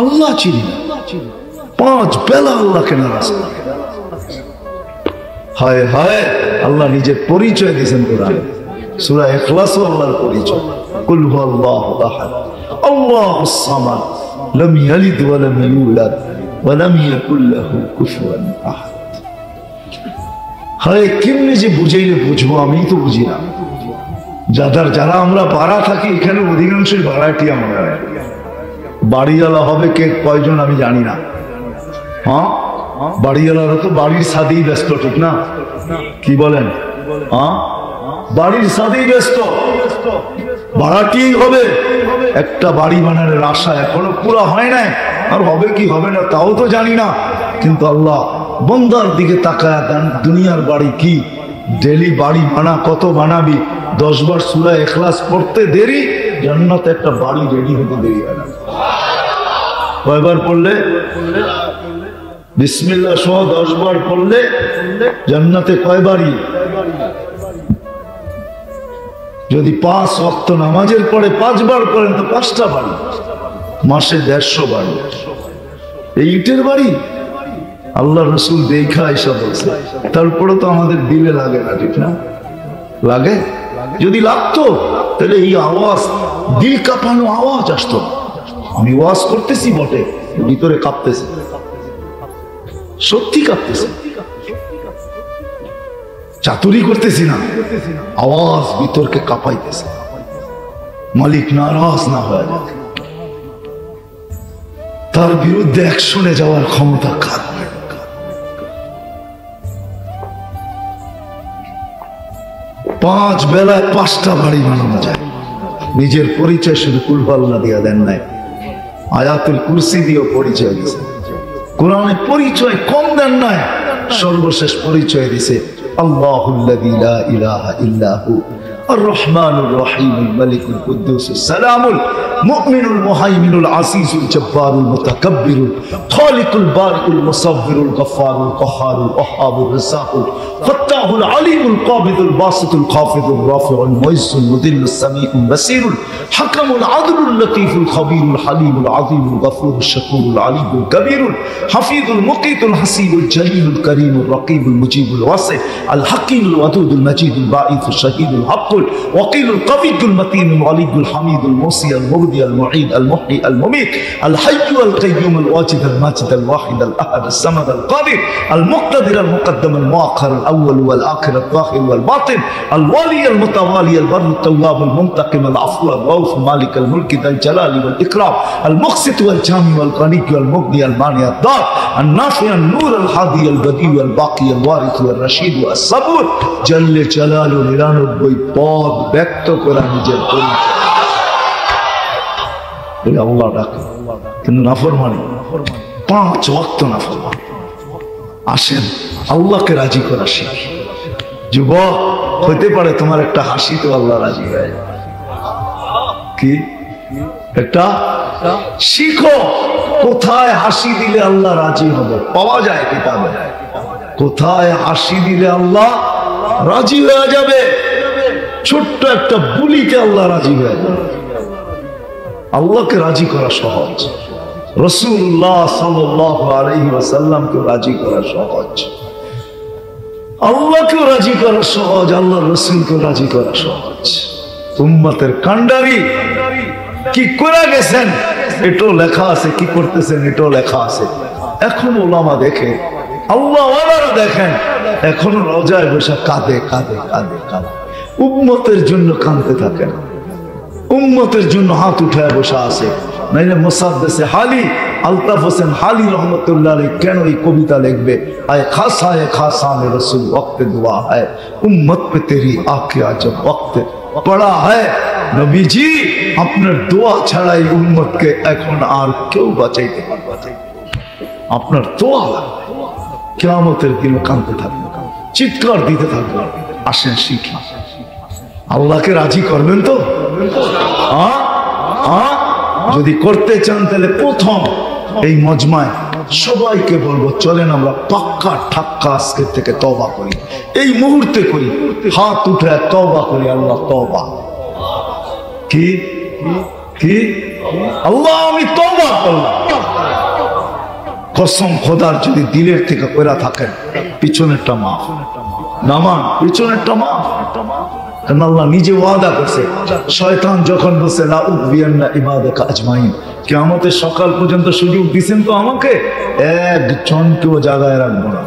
আল্লাহ চিনি না, 5 বেলা আল্লাহকে নারাজ। হায় হায়, আল্লাহ নিজের পরিচয় দিয়েছেন কোরআনে। সূরা ইখলাসও আল্লাহর পরিচয়। কুল হুয়াল্লাহু আহাদ, আল্লাহুস সামাদ, লাম ইয়ালিদ ওয়া লাম ইউলাদ ওয়া লাম ইয়াকুল লাহু কুফুয়ান আহাদ। হায়, কেমনে যে বুঝাইলে বুঝবো, আমি তো বুঝি না। যারা আমরা ভাড়া থাকি, এখানে অধিকাংশই ভাড়াটি আমরা। বাড়িওয়ালা হবে কে কয়জন আমি জানি না। হ্যাঁ, বাড়িওয়ালারা তো বাড়ির ছাদেই ব্যস্ত, ঠিক না? কি বলেন? হ্যাঁ, বাড়ির ছাদেই ব্যস্ত। ভাড়াটি হবে। একটা বাড়ি বানানোর আশা এখনো পুরা হয় না, আর হবে কি হবে না তাও তো জানি না। কিন্তু আল্লাহ বন্দার দিকে তাকায় দেন, দুনিয়ার বাড়ি কি? ডেলি বাড়ি বানা, কত বানাবি? 10 বার সূরা ইখলাস পড়তে দেরি, জান্নাতে একটা বাড়ি রেডি হতে দেরি হয় না। কয়বার পড়লে? বিসমিল্লাহ সহ 10 বার পড়লে জান্নাতে কয় বাড়ি? যদি 5 ওয়াক্ত নামাজের পরে 5 বার করেন তো 5টা বাড়ি, মাসে 150 বাড়ি। এই ইটের বাড়ি আল্লাহ রসুল দেখা এসব বলছে। তারপরে তো আমাদের দিলে লাগে না, ঠিক না? লাগে? যদি লাগতো তাহলে এই আওয়াজ, দিল কাঁপানো আওয়াজ আসতো। আমি ওয়াজ করতেছি বটে, ভিতরে কাঁপতেছে, সত্যি কাঁপতেছে। চাতুরি করতেছি না, আওয়াজ ভিতরকে কাঁপাইতেছে, মালিক নারাজ না হয়ে যায়, তার বিরুদ্ধে অ্যাকশনে যাওয়ার ক্ষমতা কার? 5 বেলায় 5টা বাড়ি বানানো যায়। নিজের পরিচয় শুধু কুলপাল্লা দিয়া দেন নাই, আয়াতুল কুরসি দিয়েও পরিচয় দিছে। কোরআনে পরিচয় কম দেন নাই, সর্বশেষ পরিচয় দিছে আল্লাহুল্লাযী লা ইলাহা ইল্লাহু الرحمن الرحيم الملك القدوس السلام المؤمن المهيمن العزيز الجبار المتكبر الخالق البارئ المصور الغفار القهار الوهاب الرزاق الفتاح العليم القابض الباسط الخافض الرافع المعز المذل السميع البصير الحكم العدل اللطيف الخبير الحليم العظيم الغفور الشكور العليم الكبير الحفيظ المقيت الحسيب الجليل الكريم الرقيب المجيب الواسع الحكيم الودود المجيد الباعث الشهيد الحق الوكيل القوي المتين الولي الحميد الموصي المبدي المعيد المحيي المميت الحي القيوم الواجد الماجد الواحد الاحد الصمد القادر المقتدر المقدم المؤخر الاول والاخر الظاهر والباطن الوالي المتوالي البر التواب المنتقم العفو الرؤوف مالك الملك ذا الجلال والاكرام المقسط والجامع والغني والمغني المانع الضار النافع النور الهادي البديع الباقي الوارث والرشيد والصبور جل جلاله নিরানব্বই পদ ব্যক্ত করা নিজের পরিচয় আল্লাহ ডাকে, কিন্তু নাফরমানি 5 ওয়াক্ত নাফরমানি। আসেন আল্লাহকে রাজি করা শিখি। যুবক, হইতে পারে তোমার একটা হাসি তো আল্লাহ রাজি হয়, কি একটা শিখো কোথায় হাসি দিলে আল্লাহ রাজি হবে। পাওয়া যায় কিতাবে, কোথায় হাসি দিলে আল্লাহ রাজি হয়ে যাবে। ছোট্ট একটা বুলিকে আল্লাহ রাজি হয়ে যাবে। আল্লাহকে রাজি করা সহজ, রাসূলুল্লাহ সাল্লাল্লাহু আলাইহি ওয়াসাল্লামকে রাজি করা সহজ, আল্লাহকেও রাজি করা সহজ, আল্লাহর রাসূলকে রাজি করা সহজ। উম্মতের কান্ডারি কি করে গেছেন এটাও লেখা আছে, কি করতেছেন এটাও লেখা আছে। এখন ওলামা দেখে, আল্লাহ ওয়ালারা দেখেন, এখনো রোজায় বসে কাঁদে কাঁদে কাঁদে কাঁদে, উম্মতের জন্য কাঁদতে থাকেন, উম্মতের জন্য হাত উঠায় বসে আছে। নাইলে মুসাদ্দেসে হালি আলতাফ হোসেন হালি রহমতুল্লাহ আলাইহি কেন এই কবিতা লিখবে, আয় খাসা এ খাসা মে রসুল वक्त दुआ है उम्मत पे तेरी आके जब वक्त पड़ा है नबी जी আপনার দোয়া ছাড়া এই উম্মতকে এখন আর কেউ বাঁচাইতে পারবে না। আপনার দোয়া কিয়ামতের দিনে কাঁদতে থাকবে, চিৎকার দিতে থাকবে। আসেন শিখি, আল্লাহকে রাজি করবেন তো? যদি করতে চান তাহলে প্রথম এই মজমায় সবাইকে বলবো, চলেন আমরা পাক্কা ঠাক্কা আজকের থেকে তওবা করি, এই মুহূর্তে করি, হাত উঠে তওবা করি। আল্লাহ তওবা কি কি আল্লাহ আমি তওবা করলাম। কসম খোদার যদি দিলের থেকে কইরা থাকেন, পিছনেরটা মাফ, নামান পিছনেরটা মাফ। আল্লাহ নিজে ওয়াদা করছে, শয়তান যখন বলছে লা উযবিয়ান্না ইবাদাকা আজমাইন, কিয়ামতের সকাল পর্যন্ত সুযোগ দিবেন তো আমাকে, একজনকেও জায়গায় রাখবো না।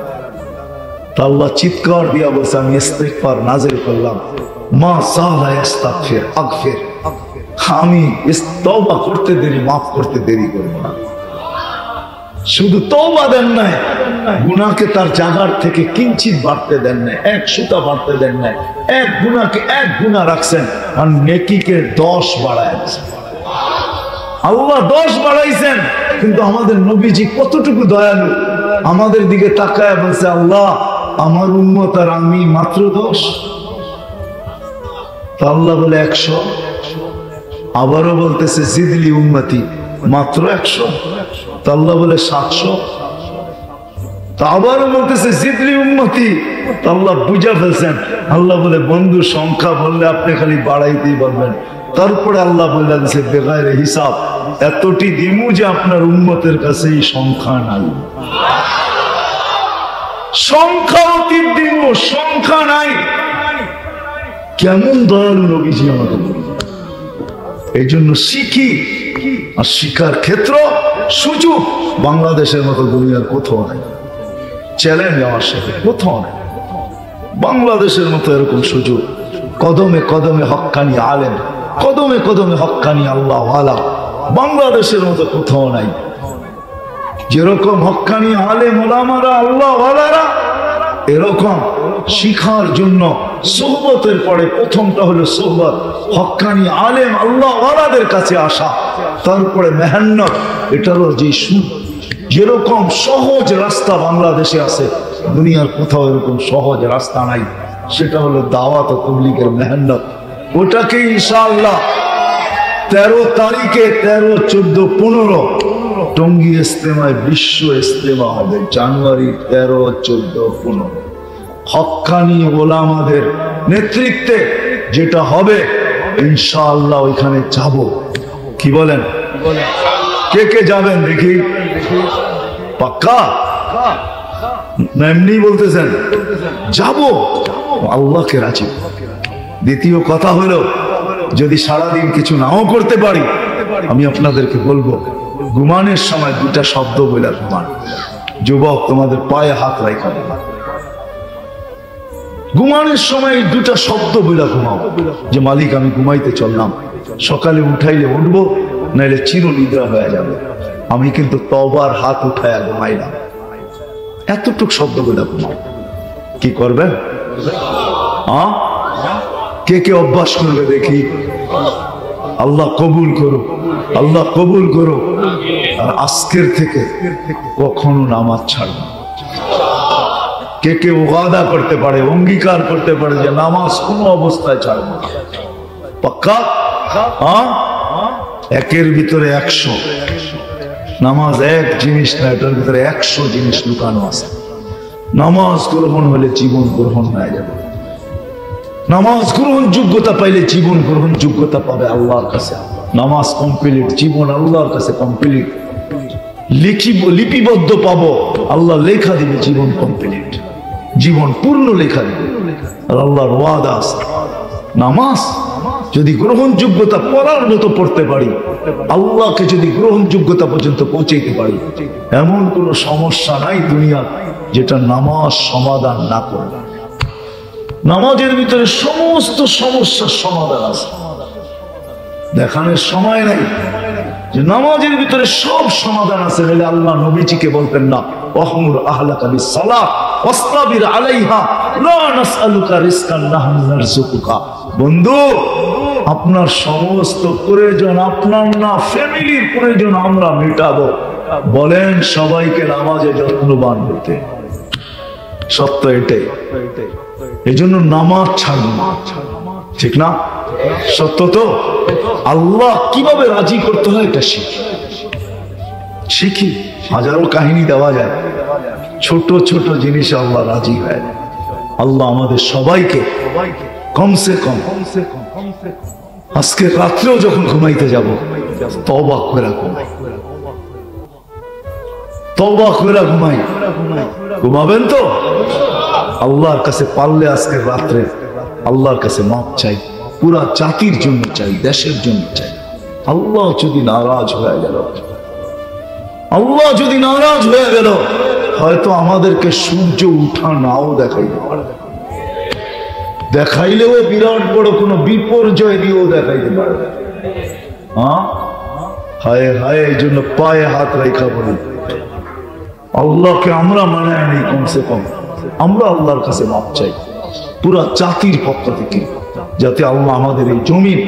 তা আল্লাহ চিৎকার দিয়া বলছে, আমি ইস্তিগফার নাযিল করলাম, মা সালা ইস্তাগফির আগফির, আমি তওবা করতে দেরি, মাফ করতে দেরি করব না। শুধু তওবা দেন নাই, গুনাহকে তার জায়গার থেকে কিঞ্চিত বাড়তে দেন নাই, 1 সুতা বাড়তে দেন নাই। এক গুনাহকে 1 গুনাহ রাখছেন আর নেকিকে 10 বাড়াইছেন। আল্লাহ 10 বাড়াইছেন, কিন্তু আমাদের নবীজি কতটুকু দয়ালু, আমাদের দিকে তাকায় বলছে, আল্লাহ আমার উম্মত আর আমি মাত্র 10। তো আল্লাহ বলে 100, আবারও বলতেছে জিদলি উম্মতি, মাত্র 100। তো আল্লাহ বলে 700, তো আবারও বলতেছে জিদলি উম্মতি। তো আল্লাহ বুঝা ফেলছেন, আল্লাহ বলে বন্ধু সংখ্যা বললে আপনি খালি বাড়াইতেই বলবেন। তারপরে আল্লাহ বলে দিচ্ছে বেগাইরে হিসাব, এতটি দিমু যে আপনার উম্মতের কাছে এই সংখ্যা নাই, সংখ্যা অতি দিমু, সংখ্যা নাই। কেমন দয়ালু নবীজি আমাদের। এই জন্য শিখি, আর শিখার ক্ষেত্র সুযোগ বাংলাদেশের মতো দুনিয়ার কোথাও নাই। চ্যালেঞ্জ আমার সাথে কোথাও নাই। বাংলাদেশের মতো এরকম সুযোগ, কদমে কদমে হক্কানি আলেম, কদমে কদমে হক্কানি আল্লাহ ওয়ালা বাংলাদেশের মতো কোথাও নাই। যেরকম হক্কানি আলেম ওলামারা আল্লাহ ওয়ালারা, এরকম শিখার জন্য সোহবতের পরে প্রথমটা হলো সোহবত, হক্কানি আলেম আল্লাহ ওয়ালাদের কাছে আসা, তারপরে মেহনত। এটারও যে যেরকম সহজ রাস্তা বাংলাদেশে আছে, দুনিয়ার কোথাও এরকম সহজ রাস্তা নাই। সেটা হলো দাওয়াত ও তাবলীগের মেহনত। ওটাকে ইনশাআল্লাহ 13 তারিখে 13, 14, 15 টঙ্গী ইজতেমায় বিশ্ব ইজতেমা হবে। জানুয়ারি 13, 14, 15 হক্কানি ওলামাদের নেতৃত্বে যেটা হবে ইনশাআল্লাহ ওইখানে যাব। কি বলেন? কে কে যাবেন দেখি? পাক্কা না এমনি বলতেছেন? যাব, আল্লাহকে রাজি। দ্বিতীয় কথা হলো, যদি সারাদিন কিছু নাও করতে পারি, আমি আপনাদেরকে বলবো ঘুমানোর সময় 2টা শব্দ বলে ঘুমান। যুবক, তোমাদের পায়ে হাত রাখা, ঘুমানোর সময় 2টা শব্দ বলে ঘুমাও যে মালিক আমি ঘুমাইতে চললাম, সকালে উঠাইলে উঠবো, নাইলে চির নিদ্রা হয়ে যাবে। আমি কিন্তু তওবার হাত উঠায়া ঘুমাইলাম। এতটুক শব্দ বলে ঘুমাও। কি করবেন? কে কে অভ্যাস করবে দেখি? আল্লাহ কবুল করো, আল্লাহ কবুল করো। আর আজকের থেকে কখনো নামাজ ছাড়বে। কে কে ওয়াদা করতে পারে, অঙ্গীকার করতে পারে যে নামাজ কোনো অবস্থায় ছাড়বে না? পাক্কা? একের ভিতরে 100। নামাজ এক জিনিস না, এটার ভিতরে 100 জিনিস লুকানো আছে। নামাজ গ্রহণ হলে জীবন গ্রহণ হয়ে যাবে। নামাজ গ্রহণ যোগ্যতা পাইলে জীবন গ্রহণ যোগ্যতা পাবে আল্লাহর কাছে। নামাজ কমপ্লিট, জীবন আল্লাহর কাছে কমপ্লিট। লিপিবদ্ধ পাবো, আল্লাহ লেখা দিবে জীবন কমপ্লিট, জীবন পূর্ণ লেখা দিবে। আর আল্লাহর ওয়াদা আছে, নামাজ যদি গ্রহণযোগ্যতা পড়ার মতো পড়তে পারি, আল্লাহকে যদি গ্রহণযোগ্যতা পর্যন্ত পৌঁছাইতে পারি, এমন কোন সমস্যা নাই দুনিয়া যেটা নামাজ সমাধান না করে। নামাজের ভিতরে সমস্ত সমস্যার সমাধান আছে। দেখানোর সময় নাই যে নামাজের ভিতরে সব সমাধান আছে। বলে আল্লাহ নবীজিকে বলতেন না, ওয়াহমুর আহলাকা বিসসালাহ ওয়াসতাবির আলাইহা লা নাসআলুকা রিজকান নাহনু নারযুকুকা। বন্ধু, আপনার সমস্ত প্রয়োজন আপনার না, ফ্যামিলির প্রয়োজন আমরা মেটাবো। বলেন সবাইকে নামাজে যত্নবান হতে। সত্য এটাই। এই জন্য নামাজ ছাড়বো না, ঠিক না? সত্য তো? আল্লাহ কিভাবে রাজি করতে হয় এটা শিখি। হাজারো কাহিনী দেওয়া যায়, ছোট ছোট জিনিস আল্লাহ রাজি হয়। আল্লাহ আমাদের সবাইকে কমসে কম আজকে রাত্রেও যখন ঘুমাইতে যাব, তওবা করে ঘুমাই, তওবা করে ঘুমাই। ঘুমাবেন তো? আল্লাহর কাছে পারলে আজকে রাত্রে আল্লাহর কাছে মাপ চাই, পুরা জাতির জন্য চাই, দেশের জন্য চাই। আল্লাহ যদি নারাজ হয়ে গেল, আল্লাহ যদি নারাজ হয়ে গেল, হয়তো আমাদেরকে সূর্য উঠা নাও দেখাইতে পারে। দেখাইলেও বিরাট বড় কোন বিপর্যয় দিয়েও দেখাইতে পারে। হায় হায়, এই জন্য পায়ে হাত রেখা বলি, আল্লাহকে আমরা মানায় নেই। কমসে কম আমরা আল্লাহর কাছে মাপ চাই পুরা জাতির পক্ষ থেকে, যাতে আল্লাহ আমাদের এই জমিন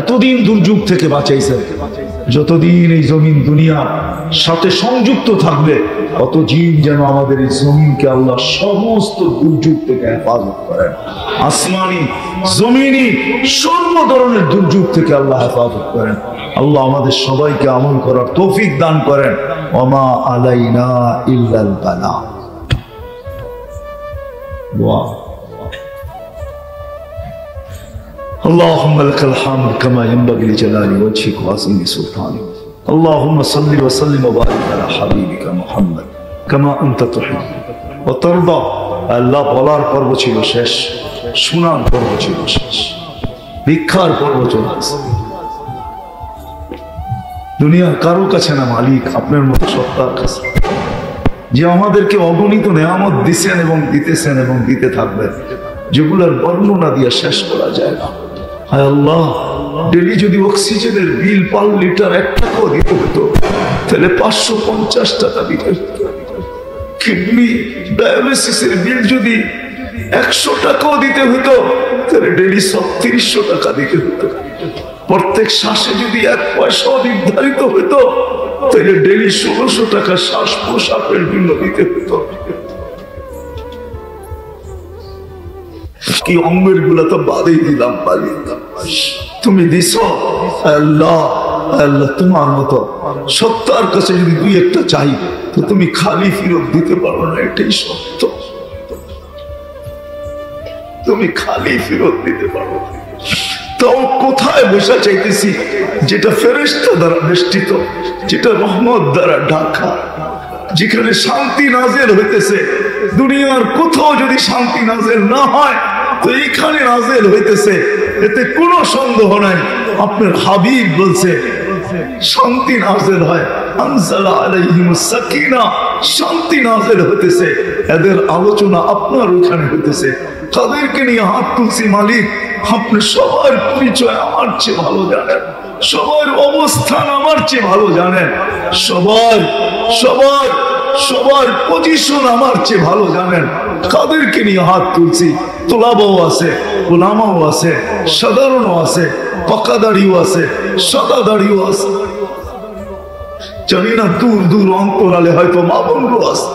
এতদিন দুর্যোগ থেকে বাঁচাইছেন। যতদিন এই জমিন দুনিয়ার সাথে সংযুক্ত থাকবে, ততদিন যেন আমাদের এই জমিনকে আল্লাহ সমস্ত দুর্যোগ থেকে হেফাজত করেন। আসমানি, জমিনি, সর্ব ধরনের দুর্যোগ থেকে আল্লাহ হেফাজত করেন। আল্লাহ আমাদের সবাইকে আমল করার তৌফিক দান করেন। ওমা আলাইনা ইল্লাল বালাগ। اللهم لك الحمد كما ينبغي لجلال وجهك وعظيم سلطانك. اللهم صل وسلم وبارك على حبيبك محمد كما انت تحب وترضى. আল্লাহ বলার পর্ব ছিল শেষ, শোনার পর্ব ছিল শেষ, ভিক্ষার পর্ব চলছে। দুনিয়ার কারো কাছে না মালিক, আপনার মতো সত্তার কাছে, যে আমাদেরকে অগণিত নেয়ামত দিচ্ছেন এবং দিতেছেন এবং দিতে থাকবেন। যেগুলোর বর্ণনা দিয়ে শেষ করা যায় না। হায় আল্লাহ, ডেলি যদি অক্সিজেনের বিল পার লিটার 1 টাকাও দিতে হতো তাহলে 550 টাকা দিতে হতো। কিডনি ডায়ালিসিসের বিল যদি 100 টাকাও দিতে হতো তাহলে ডেলি 300 টাকা দিতে হতো। প্রত্যেক শ্বাসে যদি 1 পয়সাও নির্ধারিত হতো তাহলে ডেলি 1600 টাকা শ্বাস প্রশ্বাসের জন্য দিতে হতো। কি অঙ্গের গুলা তো বাদেই দিলাম, তুমি দিছ। আল্লাহ আল্লাহ, তোমার মতো সত্তার কাছে যদি 2-1টা চাই তো তুমি খালি ফেরত দিতে পারো না, এটাই সত্য। তুমি খালি ফেরত দিতে পারো। তাও কোথায় বসা চাইতেছি যেটা ফেরেশতা দ্বারা বেষ্টিত, যেটা রহমত দ্বারা ঢাকা, যেখানে শান্তি নাযিল হইতেছে। দুনিয়ার কোথাও যদি শান্তি নাযিল না হয় তো এইখানে নাযিল হইতেছে, এতে কোনো সন্দেহ নাই। আপনার হাবিব বলছে শান্তি নাযিল হয়, আনজালা আলাইহিমুস সাকিনা, শান্তি নাযিল হইতেছে। এদের আলোচনা আপনার ওখানে হইতেছে। তাদেরকে নিয়ে হাত তুলছি, মালিক আপনি সবার পরিচয় আমার চেয়ে ভালো জানেন, সবার অবস্থান আমার চেয়ে ভালো জানেন, সবার সবার সবার পজিশন আমার চেয়ে ভালো জানেন। কাদেরকে নিয়ে হাত তুলছি? তোলাবাও আছে, ওলামাও আছে, সাধারণও আছে, পাকাদাড়িও আছে, সাদাদাড়িও আছে। জানি না দূর দূর অন্তরালে হয়তো মা বোনও আছে।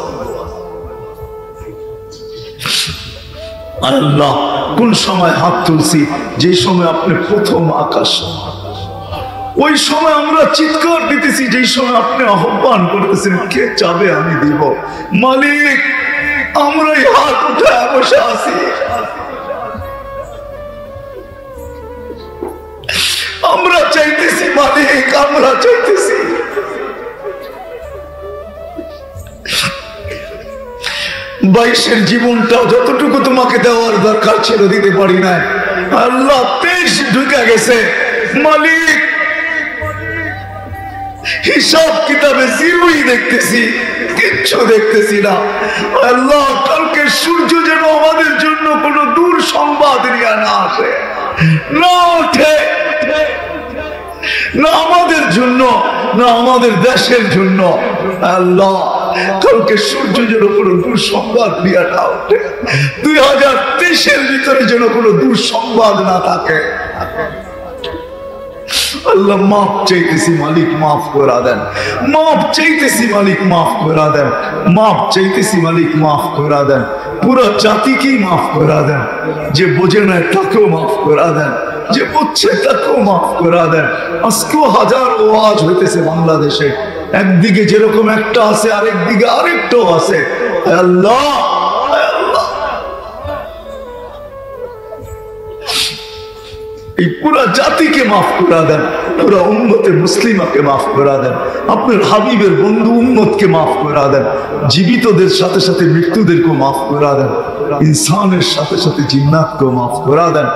আল্লাহ, কোন সময় হাত তুলছি? যে সময় আপনি প্রথম আকাশ, ওই সময় আমরা চিৎকার দিতেছি, যেই সময় আপনি আহ্বান করতেছেন কে চাবে আমি দিব। মালিক, আমরাই হাত উঠে বসে আছি। আমরা চাইতেছি মালিক, আমরা চাইতেছি। বাইশের জীবনটাও যতটুকু তোমাকে দেওয়ার দরকার ছিল দিতে পারি না। আল্লাহ, 23 ঢুকে গেছে। মালিক, হিসাব কিতাবে জিরোই দেখতেছি, কিচ্ছু দেখতেছি না। আল্লাহ, কালকে সূর্য যেন আমাদের জন্য কোনো দূর সংবাদ নিয়ে না আসে, না ওঠে, না আমাদের জন্য, না আমাদের দেশের জন্য। আল্লাহ, কালকে সূর্য যেন কোনো দূর সংবাদ নিয়ে না ওঠে। 2023-এর ভিতরে যেন কোনো দূর সংবাদ না থাকে। আল্লাহ, মাফ চাইতেছি মালিক, মাফ করা দেন। মাফ চাইতেছি মালিক, মাফ করা দেন। মাফ চাইতেছি মালিক, মাফ করা দেন। পুরো জাতিকেই মাফ করা দেন। যে বোঝে না তাকেও মাফ করা দেন, যে বুঝছে তাকেও মাফ করা দেন। আজকেও হাজার ওয়াজ হইতেছে বাংলাদেশে। একদিকে যেরকম একটা আছে, আরেক দিকে আরেকটাও আছে। আল্লাহ, এই পুরা জাতিকে মাফ করা দেন, পুরা উম্মতে মুসলিমাকে মাফ করা দেন। আপনার হাবিবের বন্ধু উম্মতকে মাফ করা দেন। জীবিতদের সাথে সাথে মৃত্যুদেরকে মাফ করা দেন। ইনসানের সাথে সাথে জিন্নাতকে মাফ করা দেন।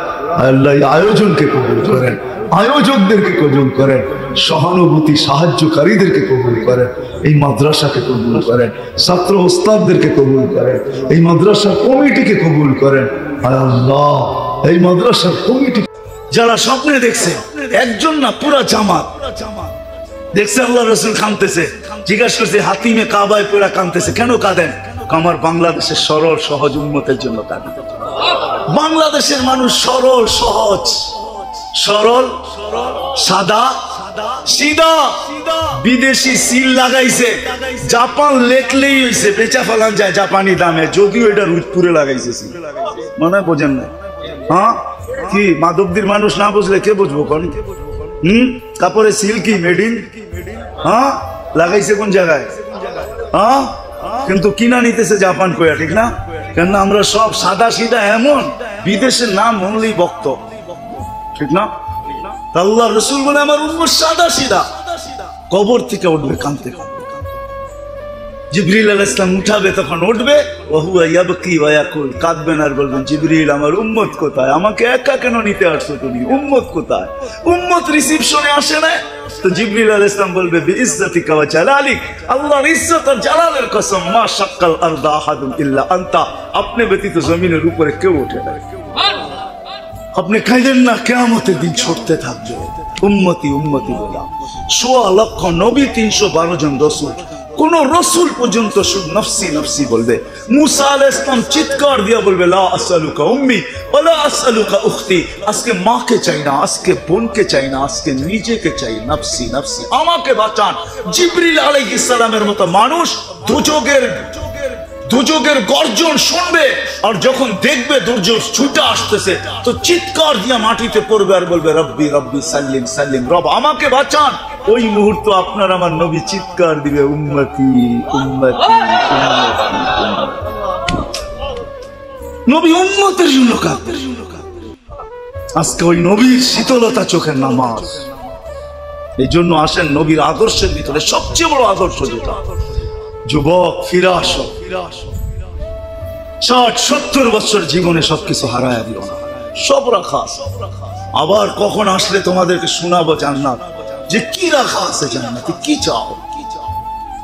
আল্লাহ, আয়োজনকে কবুল করেন, আয়োজকদেরকে কবুল করেন, সহানুভূতি সাহায্যকারীদেরকে কবুল করেন, এই মাদ্রাসাকে কবুল করেন, ছাত্র ওস্তাদদেরকে কবুল করেন, এই মাদ্রাসার কমিটিকে কবুল করেন। আল্লাহ, এই মাদ্রাসার কমিটি যারা স্বপ্নে দেখছে, একজন না পুরা জামাত দেখছে আল্লাহ রসুল কাঁদতেছে, জিজ্ঞাসা করছে হাতিমে কাবায় পুরা কাঁদতেছে, কেন কাঁদেন? আমার বাংলাদেশের সরল সহজ উম্মতের জন্য কাঁদেন। বাংলাদেশের মানুষ সরল সহজ, সরল সাদা সিধা। বিদেশি সিল লাগাইছে, জাপান লেখলেই হয়েছে, বেচা ফেলান যায় জাপানি দামে, যদিও এটা রুদপুরে লাগাইছে। মনে বোঝেন না? হ্যাঁ, কি মাধবদীর মানুষ না বুঝলে কে বুঝবো? কোন কাপড়ে সিল কি মেডিন? হ্যাঁ, লাগাইছে কোন জায়গায়? হ্যাঁ, কিন্তু কিনা নিতেছে জাপান কয়া, ঠিক না? কেন আমরা সব সাদা সিধা, এমন বিদেশের নাম হলেই বক্ত, ঠিক না? আল্লাহ রসুল বলে আমার উম্মত সাদা সিধা। কবর থেকে উঠবে কাঁদতে কাঁদতে, জিবরিল আলাইহিস সালাম উঠাবে, তখন উঠবে ওহুয়া ইয়াবকি ওয়া ইয়াকুল, কাঁদবেন আর বলবেন জিবরিল আমার উম্মত কোথায়, আমাকে একা কেন নিতে আসছো তুমি, উম্মত কোথায়? উম্মত রিসিপশনে আসে না তো জিবরিল আলাইহিস সালাম বলবে বিইজ্জাতিকা ওয়া জালালিক, আল্লাহর ইজ্জত আর জালালের কসম, মা শাক্কাল আরদা আহাদুন ইল্লা আনতা, আপনি ব্যতীত জমিনের উপরে কেউ ওঠে না। আপনি কাঁদেন না, কিয়ামতের দিন ছুটতে থাকবে উম্মতি উম্মতি বলা। ১৬ লক্ষ নবী, ৩১২ জন রাসূল, কোন রসুল পর্যন্ত শুধু নফসি নফসি বলবে। মুসা আলাইহিস সালাম চিৎকার দিয়ে বলবে লা আসআলুকা উম্মি ওয়ালা আসআলুকা উখতি, আজকে মাকে চাই না, আজকে বোনকে চাই না, আজকে নিজেকে চাই, নফসি নফসি, আমাকে বাঁচান। জিবরিল আলাইহিস সালামের মতো মানুষ দুর্যোগের গর্জন শুনবে, আর যখন দেখবে দুর্যোগ ছুটে আসতেছে তো চিৎকার দিয়ে মাটিতে পড়বে আর বলবে রব্বি রব্বি সাল্লিম সাল্লিম, রব আমাকে বাঁচান। ওই মুহূর্ত আপনার আমার নবী চিৎকার দিবে উম্মতি উম্মতি উম্মতি। নবী উম্মতের জন্য কাঁদবে। আজকে ওই নবীর শীতলতা চোখের নামাজ। এই জন্য আসেন নবীর আদর্শের ভিতরে সবচেয়ে বড় আদর্শ যেটা, যুবক ফিরে আসো, ৬০-৭০ বছর জীবনে সবকিছু হারায় দিও না, সব রাখা আছে। আবার কখন আসলে তোমাদেরকে শোনাবো জান্নাত, যে কি রাখা আছে জান্নাতে, কি চাও,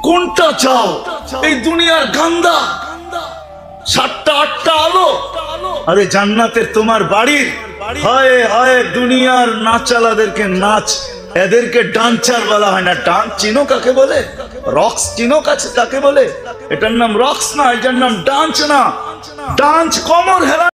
কোনটা চাও। এই দুনিয়ার গান্দা ৭টা-৮টা আলো, আরে জান্নাতের তোমার বাড়ির হয় হয় দুনিয়ার নাচালাদেরকে নাচ, এদেরকে ডান্সার বলা হয় না। ডান্স চিনো কাকে বলে? রক্স চিনো কাকে বলে? এটার নাম রক্স না, এটার নাম ডান্স না। ডান্স কমর হেলা